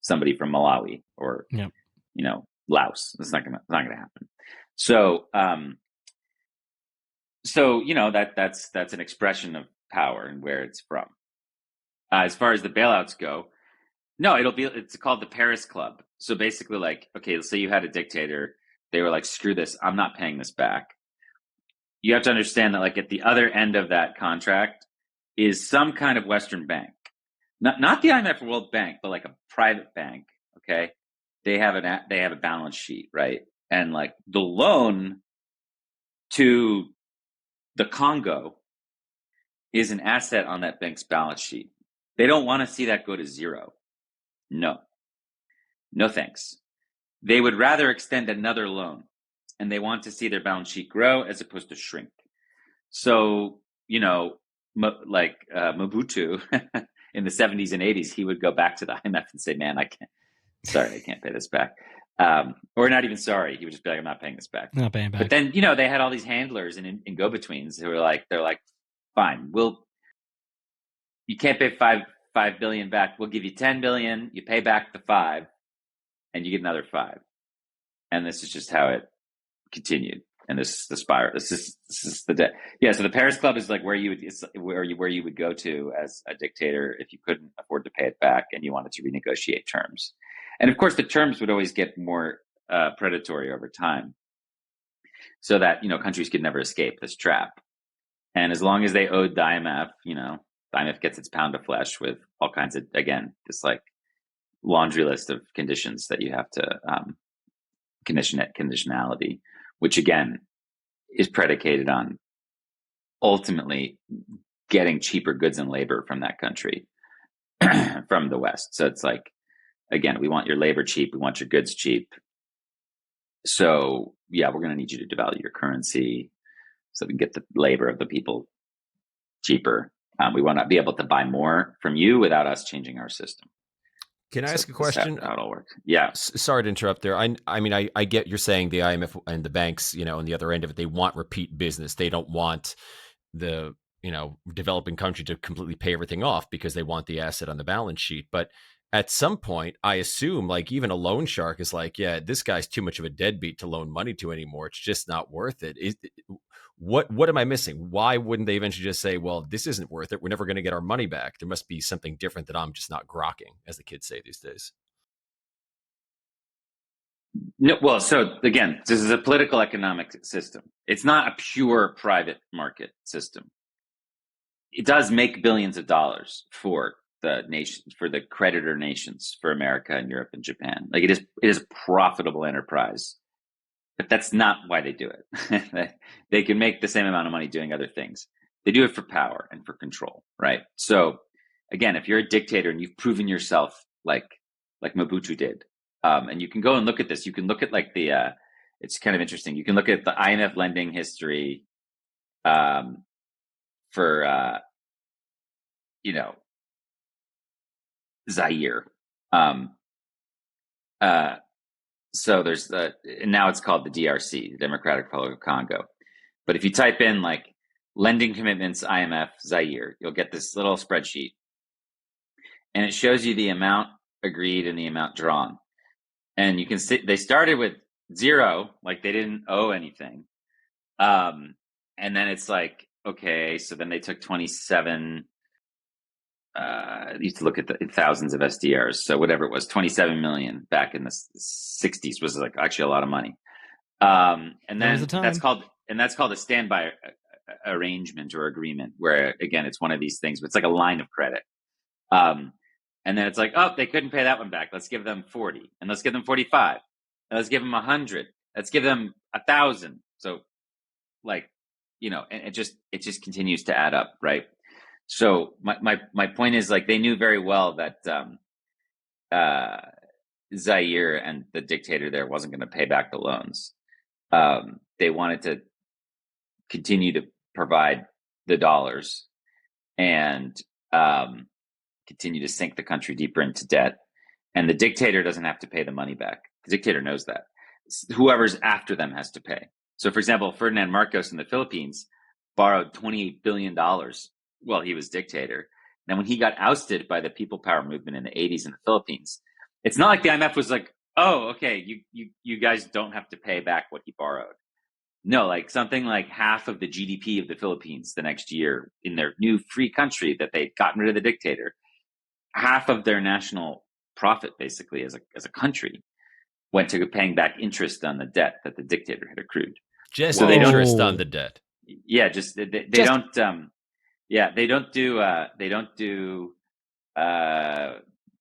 Speaker 1: somebody from Malawi or, louse. It's not gonna happen. So, that's an expression of power and where it's from. As far as the bailouts go, no, it's called the Paris Club. So basically, like, okay, let's say you had a dictator. They were like, screw this, I'm not paying this back. You have to understand that, like, at the other end of that contract is some kind of Western bank, not the IMF or World Bank, but like a private bank. Okay, they have a balance sheet, right? And like the loan to the Congo is an asset on that bank's balance sheet. They don't want to see that go to zero. No thanks. They would rather extend another loan, and they want to see their balance sheet grow as opposed to shrink. So, Mobutu in the 70s and 80s, he would go back to the IMF and say, man, I can't pay this back. Or not even sorry. He would just be like, I'm not paying this back.
Speaker 3: Not paying back.
Speaker 1: But then, they had all these handlers and go-betweens who were like, they're like, fine, you can't pay $5 billion back. We'll give you 10 billion. You pay back the 5 and you get another 5. And this is just how it continued. And this is the spiral. This is the debt. Yeah. So the Paris Club is like where you would go to as a dictator if you couldn't afford to pay it back and you wanted to renegotiate terms. And of course, the terms would always get more predatory over time, so that countries could never escape this trap. And as long as they owed the IMF, the IMF gets its pound of flesh with all kinds of, again, this like laundry list of conditions that you have to conditionality, which again is predicated on ultimately getting cheaper goods and labor from that country from the West. So it's like, again, we want your labor cheap, we want your goods cheap. So yeah, we're going to need you to devalue your currency so we can get the labor of the people cheaper. We want to be able to buy more from you without us changing our system.
Speaker 2: Can I ask a question?
Speaker 1: How it all works. Yeah.
Speaker 2: Sorry to interrupt there. I mean, I get you're saying the IMF and the banks, on the other end of it, they want repeat business. They don't want the, developing country to completely pay everything off because they want the asset on the balance sheet. But at some point, I assume like even a loan shark is like, yeah, this guy's too much of a deadbeat to loan money to anymore. It's just not worth it. What am I missing? Why wouldn't they eventually just say, well, this isn't worth it. We're never going to get our money back. There must be something different that I'm just not grokking, as the kids say these days.
Speaker 1: No, well, so again, this is a political economic system. It's not a pure private market system. It does make billions of dollars for the nation, for the creditor nations, for America and Europe and Japan. Like it is a profitable enterprise. But that's not why they do it. They can make the same amount of money doing other things. They do it for power and for control, right? So again, if you're a dictator and you've proven yourself like Mobutu did, and you can go and look at this, you can look at like it's kind of interesting. You can look at the IMF lending history for, Zaire. So there's and now it's called the DRC, the Democratic Republic of Congo. But if you type in like lending commitments, IMF, Zaire, you'll get this little spreadsheet. And it shows you the amount agreed and the amount drawn. And you can see they started with 0, like they didn't owe anything. And then it's like, okay, so then they took 27, used to look at the thousands of SDRs. So whatever it was, 27 million back in the 60s was like actually a lot of money. And then that's called a standby arrangement or agreement, where again, it's one of these things, but it's like a line of credit. And then it's like, oh, they couldn't pay that one back. Let's give them 40, and let's give them 45, and let's give them 100. Let's give them 1,000. So like, and it just continues to add up. Right. So my point is, like, they knew very well that Zaire and the dictator there wasn't going to pay back the loans. They wanted to continue to provide the dollars and continue to sink the country deeper into debt. And the dictator doesn't have to pay the money back. The dictator knows that. Whoever's after them has to pay. So, for example, Ferdinand Marcos in the Philippines borrowed $28 billion while he was dictator. Then when he got ousted by the People Power movement in the 80s in the Philippines, it's not like the IMF was like, oh, okay, you guys don't have to pay back what he borrowed. No, like something like half of the GDP of the Philippines the next year in their new free country that they'd gotten rid of the dictator, half of their national profit basically as a country went to paying back interest on the debt that the dictator had accrued.
Speaker 2: Just
Speaker 1: So they don't-
Speaker 2: interest on the debt.
Speaker 1: Yeah, just they
Speaker 3: Just-
Speaker 1: don't yeah, they don't do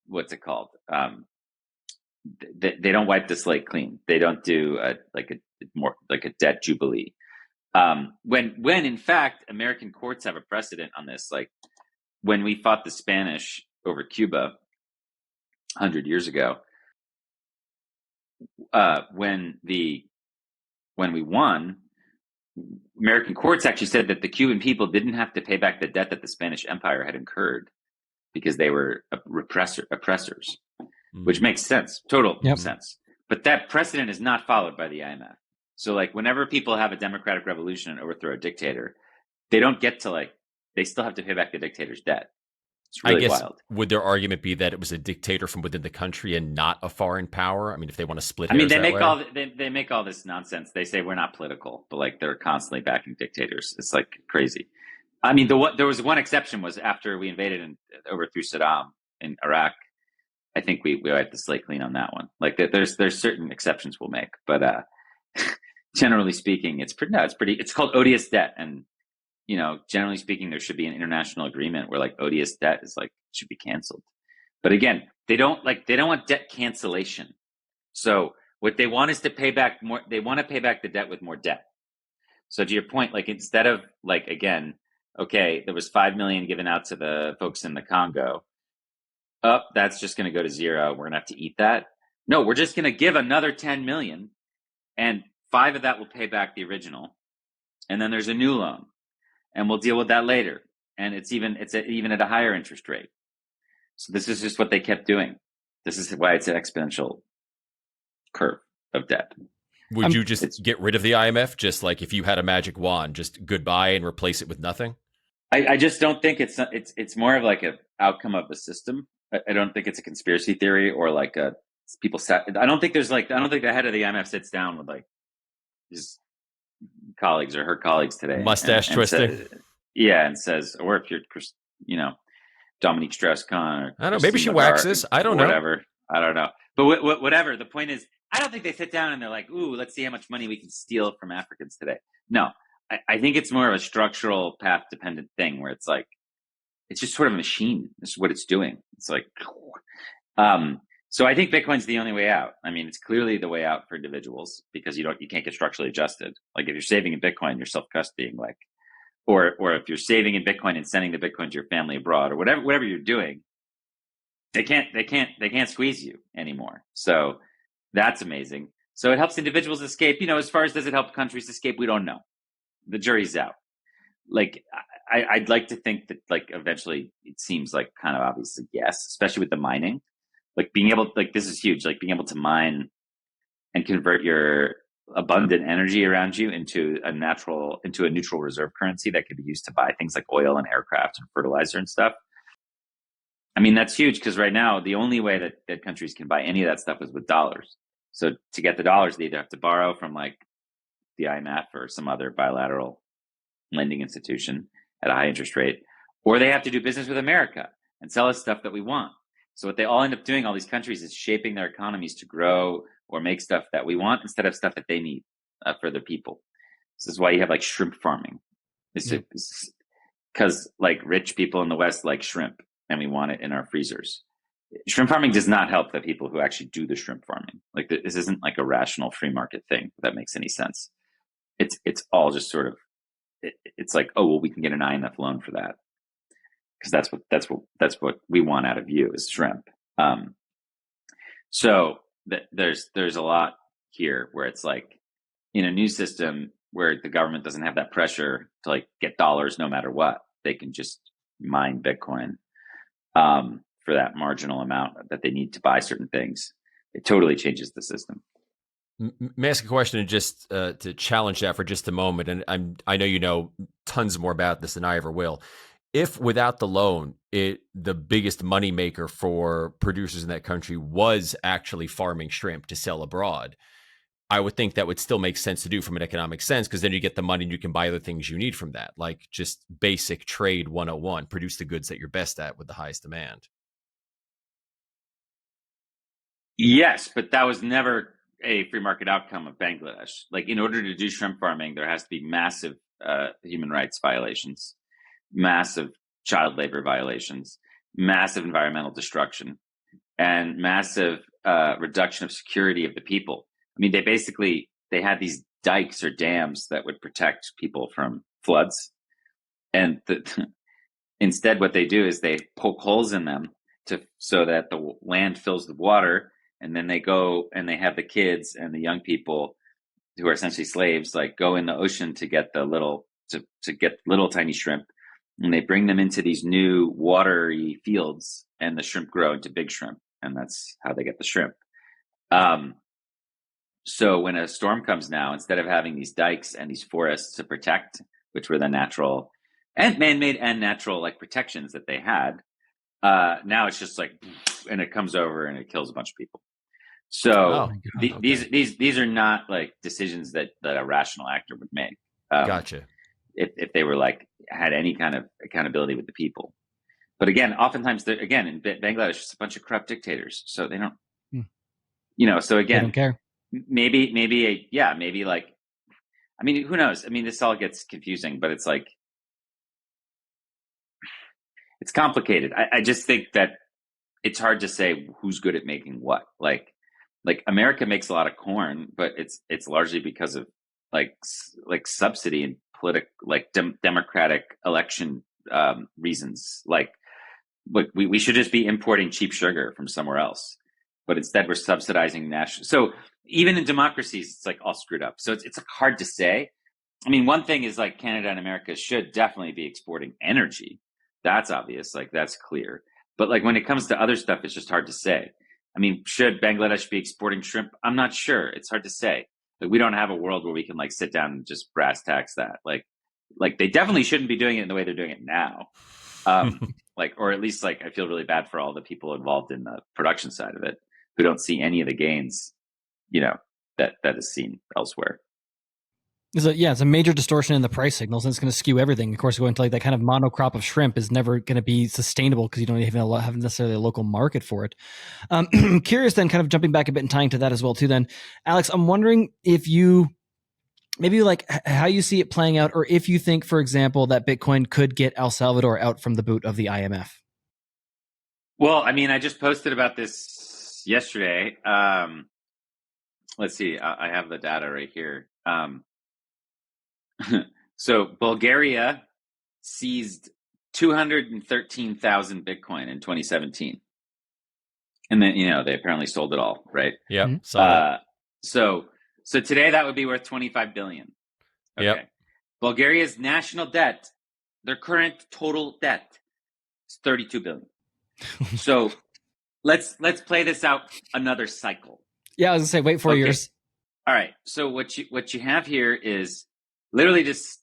Speaker 1: what's it called? They don't wipe the slate clean. They don't do more like a debt jubilee. When in fact American courts have a precedent on this. Like when we fought the Spanish over Cuba 100 years ago, when we won, American courts actually said that the Cuban people didn't have to pay back the debt that the Spanish Empire had incurred because they were oppressors, which makes sense, total sense. But that precedent is not followed by the IMF. So like whenever people have a democratic revolution and overthrow a dictator, they don't get to they still have to pay back the dictator's debt. It's really
Speaker 2: I guess,
Speaker 1: wild.
Speaker 2: would their argument be that it was a dictator from within the country and not a foreign power? I mean, if they want to split hairs
Speaker 1: they
Speaker 2: that
Speaker 1: make
Speaker 2: way?
Speaker 1: they make all this nonsense. They say we're not political, but like they're constantly backing dictators. It's like crazy. I mean, there was one exception was after we invaded and overthrew Saddam in Iraq. I think we wiped the slate clean on that one. Like there's certain exceptions we'll make, but generally speaking, it's called odious debt, and generally speaking, there should be an international agreement where like odious debt is should be canceled. But again, they don't want debt cancellation. So what they want is to pay back more. They want to pay back the debt with more debt. So to your point, instead of again, okay, there was 5 million given out to the folks in the Congo. That's just going to go to zero. We're going to have to eat that. No, we're just going to give another 10 million, and 5 of that will pay back the original, and then there's a new loan, and we'll deal with that later. And it's even at a higher interest rate. So this is just what they kept doing. This is why it's an exponential curve of debt.
Speaker 2: Would you just get rid of the IMF? Just like if you had a magic wand, just goodbye and replace it with nothing?
Speaker 1: I just don't think it's more of an outcome of the system. I don't think it's a conspiracy theory or people sat. I don't think the head of the IMF sits down with his colleagues or her colleagues today.
Speaker 2: Mustache twisting.
Speaker 1: And says, or if you're, Dominique Strauss-Kahn.
Speaker 2: I don't know. Maybe she waxes. I don't know.
Speaker 1: Whatever. I don't know. But whatever. The point is, I don't think they sit down and they're like, ooh, let's see how much money we can steal from Africans today. No, I think it's more of a structural path dependent thing where it's it's just sort of a machine. This is what it's doing. It's so I think Bitcoin's the only way out. I mean, it's clearly the way out for individuals because you can't get structurally adjusted. Like if you're saving in Bitcoin, you're self-custodying, or if you're saving in Bitcoin and sending the Bitcoin to your family abroad or whatever you're doing, they can't squeeze you anymore. So that's amazing. So it helps individuals escape. As far as does it help countries escape, we don't know. The jury's out. I'd like to think that eventually it seems kind of obviously yes, especially with the mining. Being able this is huge. Being able to mine and convert your abundant energy around you into a neutral reserve currency that could be used to buy things like oil and aircraft and fertilizer and stuff. I mean, that's huge because right now the only way that countries can buy any of that stuff is with dollars. So to get the dollars, they either have to borrow from the IMF or some other bilateral lending institution at a high interest rate, or they have to do business with America and sell us stuff that we want. So what they all end up doing, all these countries, is shaping their economies to grow or make stuff that we want instead of stuff that they need for their people. This is why you have shrimp farming. Because rich people in the West like shrimp and we want it in our freezers. Shrimp farming does not help the people who actually do the shrimp farming. This isn't a rational free market thing, if that makes any sense. It's all just sort of, it's oh, well, we can get an IMF loan for that. Because that's what we want out of you is shrimp. So there's a lot here where it's in a new system where the government doesn't have that pressure to get dollars no matter what. They can just mine Bitcoin for that marginal amount that they need to buy certain things. It totally changes the system.
Speaker 2: May I ask a question and just to challenge that for just a moment? And I know you know tons more about this than I ever will. if without the loan, the biggest moneymaker for producers in that country was actually farming shrimp to sell abroad, I would think that would still make sense to do from an economic sense, because then you get the money and you can buy other things you need from that, like just basic trade 101, produce the goods that you're best at with the highest demand.
Speaker 1: Yes, but that was never a free market outcome of Bangladesh. Like, in order to do shrimp farming, there has to be massive human rights violations, massive child labor violations, massive environmental destruction, and massive reduction of security of the people. I mean, they had these dikes or dams that would protect people from floods, and instead what they do is they poke holes in them so that the land fills with water, and then they go and they have the kids and the young people who are essentially slaves like go in the ocean to get to get little tiny shrimp, and they bring them into these new watery fields, and the shrimp grow into big shrimp, and that's how they get the shrimp. So when a storm comes now, instead of having these dikes and these forests to protect, which were the natural and man-made and natural like protections that they had, now it's just like, and it comes over and it kills a bunch of people. So these are not like decisions that a rational actor would make.
Speaker 2: Gotcha.
Speaker 1: If they were like had any kind of accountability with the people. But again, oftentimes again in Bangladesh, it's a bunch of corrupt dictators, so they don't, So again,
Speaker 3: they don't care.
Speaker 1: Maybe like, I mean, who knows? I mean, this all gets confusing, but it's like, it's complicated. I just think that it's hard to say who's good at making what. Like America makes a lot of corn, but it's largely because of like subsidy and democratic election reasons. Like we should just be importing cheap sugar from somewhere else, but instead we're subsidizing national. So even in democracies, it's like all screwed up. So it's hard to say. I mean, one thing is like Canada and America should definitely be exporting energy. That's obvious. Like that's clear. But like when it comes to other stuff, it's just hard to say. I mean, should Bangladesh be exporting shrimp? I'm not sure. It's hard to say. Like we don't have a world where we can like sit down and just brass tacks that. Like they definitely shouldn't be doing it in the way they're doing it now. Or at least like I feel really bad for all the people involved in the production side of it who don't see any of the gains, that is seen elsewhere.
Speaker 3: It's a major distortion in the price signals, and it's going to skew everything. Of course, going to like that kind of monocrop of shrimp is never going to be sustainable because you don't even have necessarily a local market for it. I'm curious then, kind of jumping back a bit and tying to that as well too then, Alex, I'm wondering if you maybe like how you see it playing out, or if you think, for example, that Bitcoin could get El Salvador out from the boot of the IMF.
Speaker 1: Well, I mean, I just posted about this yesterday. Let's see, I have the data right here. So Bulgaria seized 213,000 Bitcoin in 2017. And then, they apparently sold it all, right?
Speaker 2: Yep.
Speaker 1: Mm-hmm. So today that would be worth 25 billion. Okay. Yep. Bulgaria's national debt, their current total debt is 32 billion. So let's play this out another cycle.
Speaker 3: Yeah, I was gonna say, wait 4 years.
Speaker 1: All right. So what you have here is literally just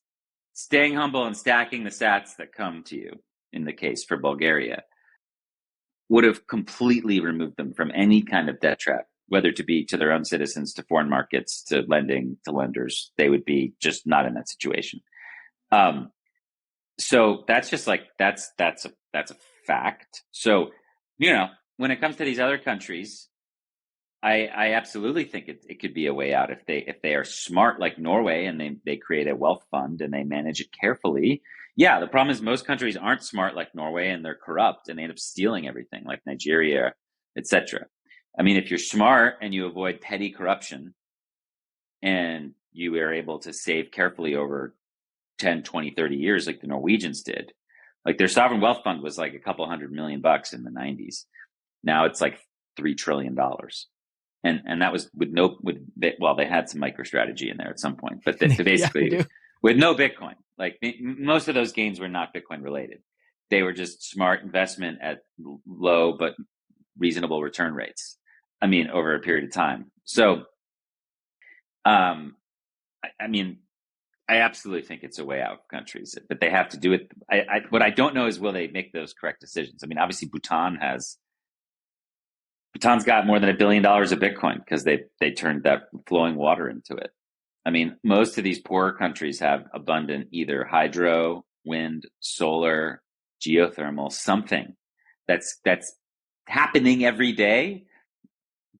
Speaker 1: staying humble and stacking the sats that come to you. In the case for Bulgaria, would have completely removed them from any kind of debt trap, whether to be to their own citizens, to foreign markets, to lending to lenders. They would be just not in that situation. So that's just like that's a fact. So when it comes to these other countries, I absolutely think it could be a way out if they are smart like Norway and they create a wealth fund and they manage it carefully. Yeah, the problem is most countries aren't smart like Norway and they're corrupt and they end up stealing everything like Nigeria, etc. I mean, if you're smart and you avoid petty corruption and you are able to save carefully over 10, 20, 30 years like the Norwegians did, like their sovereign wealth fund was like a couple $100 million in the 90s. Now it's like $3 trillion. And that was they had some MicroStrategy in there at some point, but they basically with no Bitcoin. Like most of those gains were not Bitcoin related. They were just smart investment at low but reasonable return rates. I mean, over a period of time. So, I mean, I absolutely think it's a way out for countries, but they have to do it. What I don't know is, will they make those correct decisions? I mean, obviously Bhutan's got more than $1 billion of Bitcoin because they turned that flowing water into it. I mean, most of these poorer countries have abundant either hydro, wind, solar, geothermal, something that's happening every day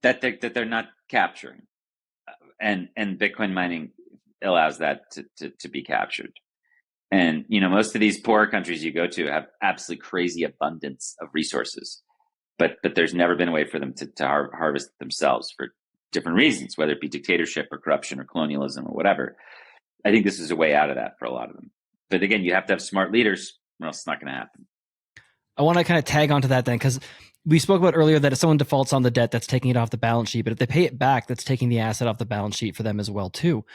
Speaker 1: that they're not capturing, and Bitcoin mining allows that to be captured. And most of these poorer countries you go to have absolutely crazy abundance of resources, but there's never been a way for them to harvest themselves for different reasons, whether it be dictatorship or corruption or colonialism or whatever. I think this is a way out of that for a lot of them. But again, you have to have smart leaders, or else it's not going to happen.
Speaker 3: I want to kind of tag onto that then, because we spoke about earlier that if someone defaults on the debt, that's taking it off the balance sheet. But if they pay it back, that's taking the asset off the balance sheet for them as well, too.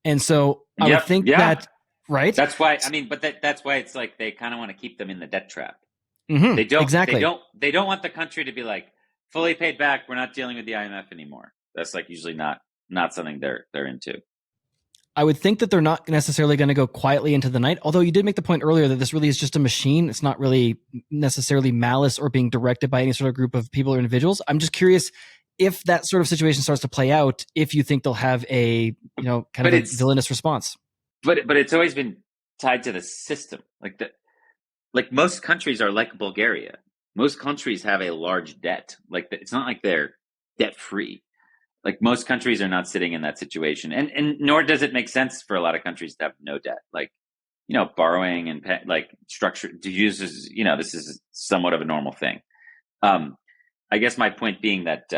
Speaker 3: And so I would think that, right?
Speaker 1: That's why, I mean, but that's why it's like they kind of want to keep them in the debt trap.
Speaker 3: Mm-hmm,
Speaker 1: They don't
Speaker 3: exactly.
Speaker 1: They don't want the country to be like fully paid back. We're not dealing with the IMF anymore. That's like usually not something they're into.
Speaker 3: I would think that they're not necessarily going to go quietly into the night. Although you did make the point earlier that this really is just a machine. It's not really necessarily malice or being directed by any sort of group of people or individuals. I'm just curious if that sort of situation starts to play out, if you think they'll have a, kind of a villainous response.
Speaker 1: But it's always been tied to the system. Like most countries are like Bulgaria. Most countries have a large debt. It's not like they're debt free. Like most countries are not sitting in that situation, and nor does it make sense for a lot of countries to have no debt. Borrowing and structure to use this is somewhat of a normal thing. I guess my point being that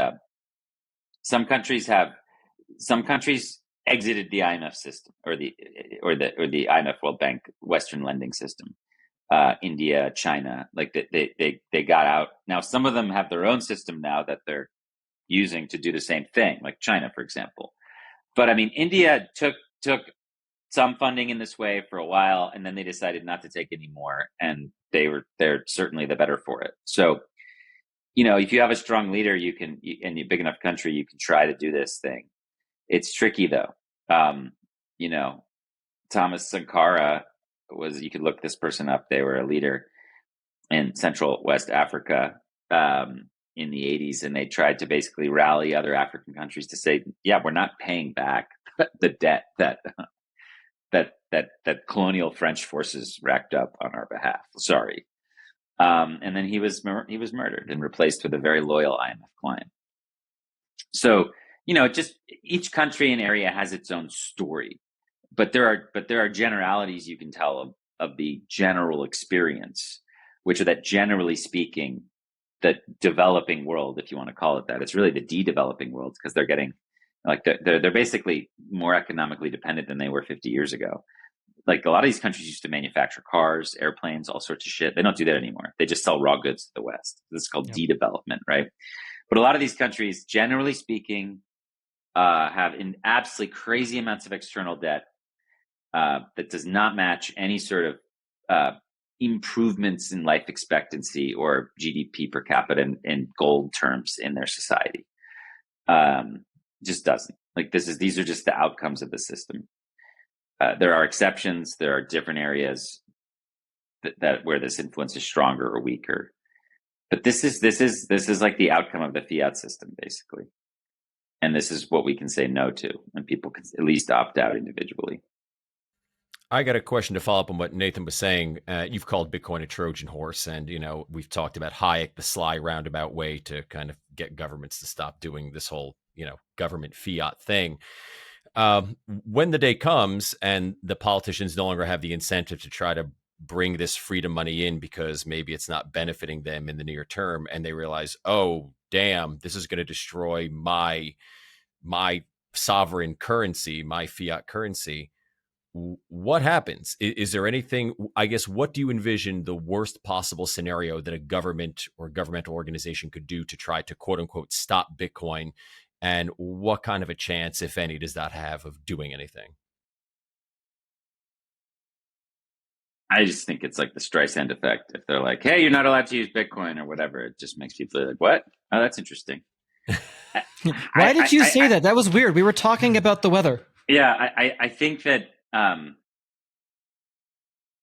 Speaker 1: some countries exited the IMF system or the IMF World Bank Western lending system. India, China, they got out. Now some of them have their own system now that they're using to do the same thing, like China, for example. But I mean, India took some funding in this way for a while, and then they decided not to take any more, and they're certainly the better for it. So, if you have a strong leader, and you're a big enough country, you can try to do this thing. It's tricky though. Thomas Sankara you could look this person up. They were a leader in Central West Africa in the 80s, and they tried to basically rally other African countries to say, yeah, we're not paying back the debt that colonial French forces racked up on our behalf. Sorry. And then he was murdered and replaced with a very loyal IMF client. So, just each country and area has its own story, but there are generalities you can tell of the general experience, which are that generally speaking, the developing world, if you want to call it that, it's really the de-developing world, because they're getting they're basically more economically dependent than they were 50 years ago. Like a lot of these countries used to manufacture cars, airplanes, all sorts of shit. They don't do that anymore. They just sell raw goods to the West. This is called de-development, right? But a lot of these countries, generally speaking, have absolutely crazy amounts of external debt that does not match any sort of improvements in life expectancy or GDP per capita in gold terms in their society. Just doesn't. These are just the outcomes of the system. There are exceptions. There are different areas that where this influence is stronger or weaker. But this is like the outcome of the fiat system, basically. And this is what we can say no to, and people can at least opt out individually.
Speaker 2: I got a question to follow up on what Nathan was saying. You've called Bitcoin a Trojan horse, and we've talked about Hayek, the sly roundabout way to kind of get governments to stop doing this whole government fiat thing. When the day comes and the politicians no longer have the incentive to try to bring this freedom money in because maybe it's not benefiting them in the near term, and they realize, oh damn, this is going to destroy my sovereign currency, my fiat currency. What happens? Is there anything, I guess, what do you envision the worst possible scenario that a government or governmental organization could do to try to quote unquote stop Bitcoin? And what kind of a chance, if any, does that have of doing anything?
Speaker 1: I just think it's like the Streisand effect. If they're like, hey, you're not allowed to use Bitcoin or whatever, it just makes people like, what? Oh, that's interesting.
Speaker 3: Why did you say that? That was weird. We were talking about the weather.
Speaker 1: Yeah, I think that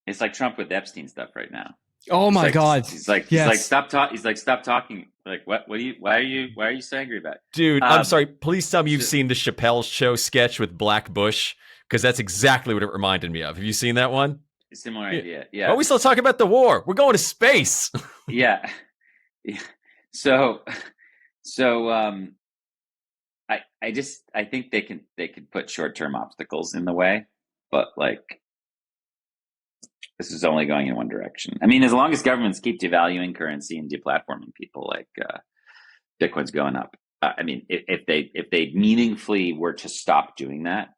Speaker 1: It's like Trump with Epstein stuff right now.
Speaker 3: Oh my God!
Speaker 1: He's like stop talking. Like what? Why are you so angry about it?
Speaker 2: Dude, I'm sorry. Please tell me you've seen the Chappelle Show sketch with Black Bush, because that's exactly what it reminded me of. Have you seen that one?
Speaker 1: Similar idea. Yeah.
Speaker 2: Are we still talking about the war? We're going to space.
Speaker 1: Yeah. So I think they can put short-term obstacles in the way, but like this is only going in one direction. I mean, as long as governments keep devaluing currency and deplatforming people, like Bitcoin's going up. I mean, if they meaningfully were to stop doing that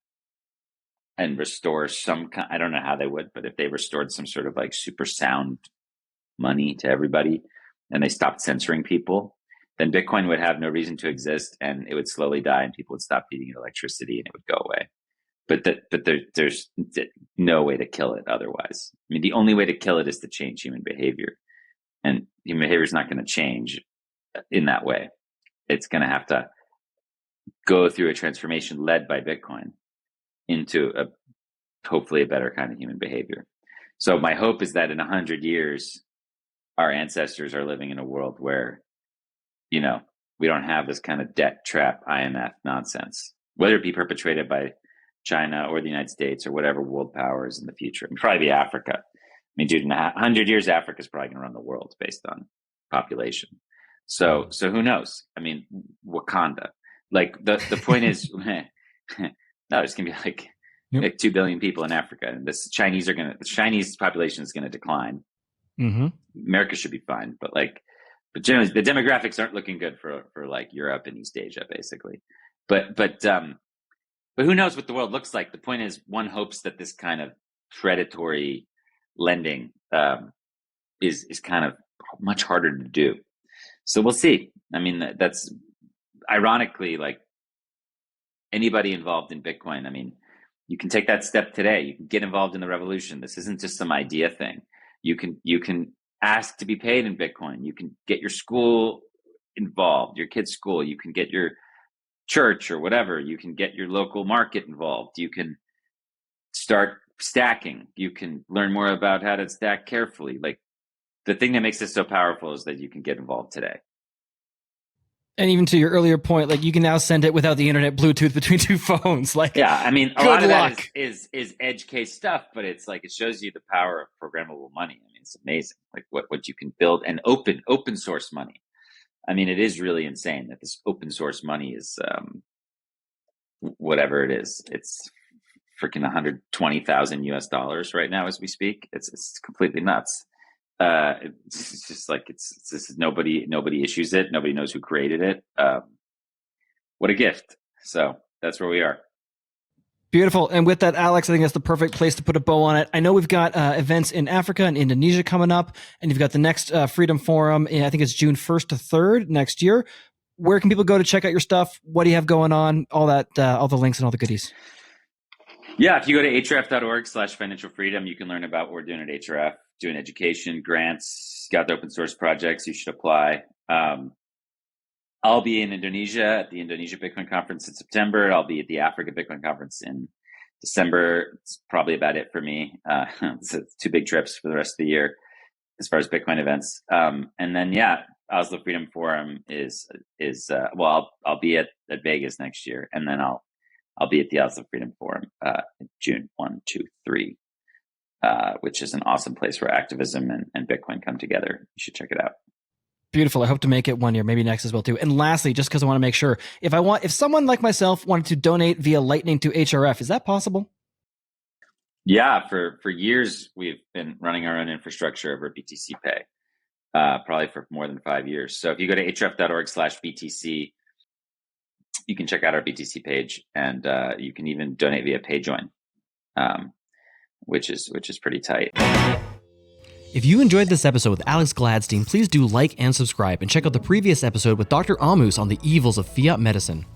Speaker 1: and restore some, I don't know how they would, but if they restored some sort of like super sound money to everybody and they stopped censoring people, then Bitcoin would have no reason to exist and it would slowly die and people would stop feeding it electricity and it would go away. But there's no way to kill it otherwise. I mean, the only way to kill it is to change human behavior. And human behavior is not going to change in that way. It's going to have to go through a transformation led by Bitcoin into hopefully a better kind of human behavior. So my hope is that in 100 years, our ancestors are living in a world where, we don't have this kind of debt trap IMF nonsense, whether it be perpetrated by China or the United States or whatever world power is in the future. It'd probably be Africa. I mean, dude, in 100 years, Africa is probably going to run the world based on population. So who knows? I mean, Wakanda. Like the point is, no, there's going to be like 2 billion people in Africa, and the Chinese population is going to decline.
Speaker 3: Mm-hmm.
Speaker 1: America should be fine, but generally the demographics aren't looking good for like Europe and East Asia, basically. But who knows what the world looks like? The point is, one hopes that this kind of predatory lending is kind of much harder to do. So we'll see. I mean, that's ironically like anybody involved in Bitcoin. I mean, you can take that step today. You can get involved in the revolution. This isn't just some idea thing. You can ask to be paid in Bitcoin. You can get your school involved, your kid's school. You can get your church or whatever. You can get your local market involved. You can start stacking. You can learn more about how to stack carefully. Like the thing that makes this so powerful is that you can get involved today.
Speaker 3: And even to your earlier point, like you can now send it without the internet Bluetooth between two phones. Like,
Speaker 1: yeah, I mean, a lot of that is edge case stuff, but it's like it shows you the power of programmable money. I mean, it's amazing, like what you can build, and open source money. I mean, it is really insane that this open source money is whatever it is. It's freaking $120,000 right now as we speak. It's completely nuts. It's just like it's nobody issues it. Nobody knows who created it. What a gift. So that's where we are.
Speaker 3: Beautiful. And with that, Alex, I think that's the perfect place to put a bow on it. I know we've got events in Africa and Indonesia coming up, and you've got the next Freedom Forum. I think it's June 1st to 3rd next year. Where can people go to check out your stuff? What do you have going on? All that, all the links and all the goodies.
Speaker 1: Yeah, if you go to href.org/financial freedom, you can learn about what we're doing at HRF, doing education, grants, got the open source projects. You should apply. I'll be in Indonesia at the Indonesia Bitcoin Conference in September. I'll be at the Africa Bitcoin Conference in December. It's probably about it for me. It's 2 big trips for the rest of the year as far as Bitcoin events. And then, Oslo Freedom Forum is I'll be at Vegas next year, and then I'll be at the Oslo Freedom Forum June 1, 2, 3, which is an awesome place where activism and Bitcoin come together. You should check it out.
Speaker 3: Beautiful. I hope to make it one year, maybe next as well too. And lastly, just because I want to make sure, if someone like myself wanted to donate via Lightning to HRF, is that possible?
Speaker 1: Yeah, for years we've been running our own infrastructure over BTC Pay, probably for more than 5 years. So if you go to href.org/BTC, you can check out our BTC page, and you can even donate via PayJoin, which is pretty tight.
Speaker 4: If you enjoyed this episode with Alex Gladstein, please do like and subscribe, and check out the previous episode with Dr. Amus on the evils of fiat medicine.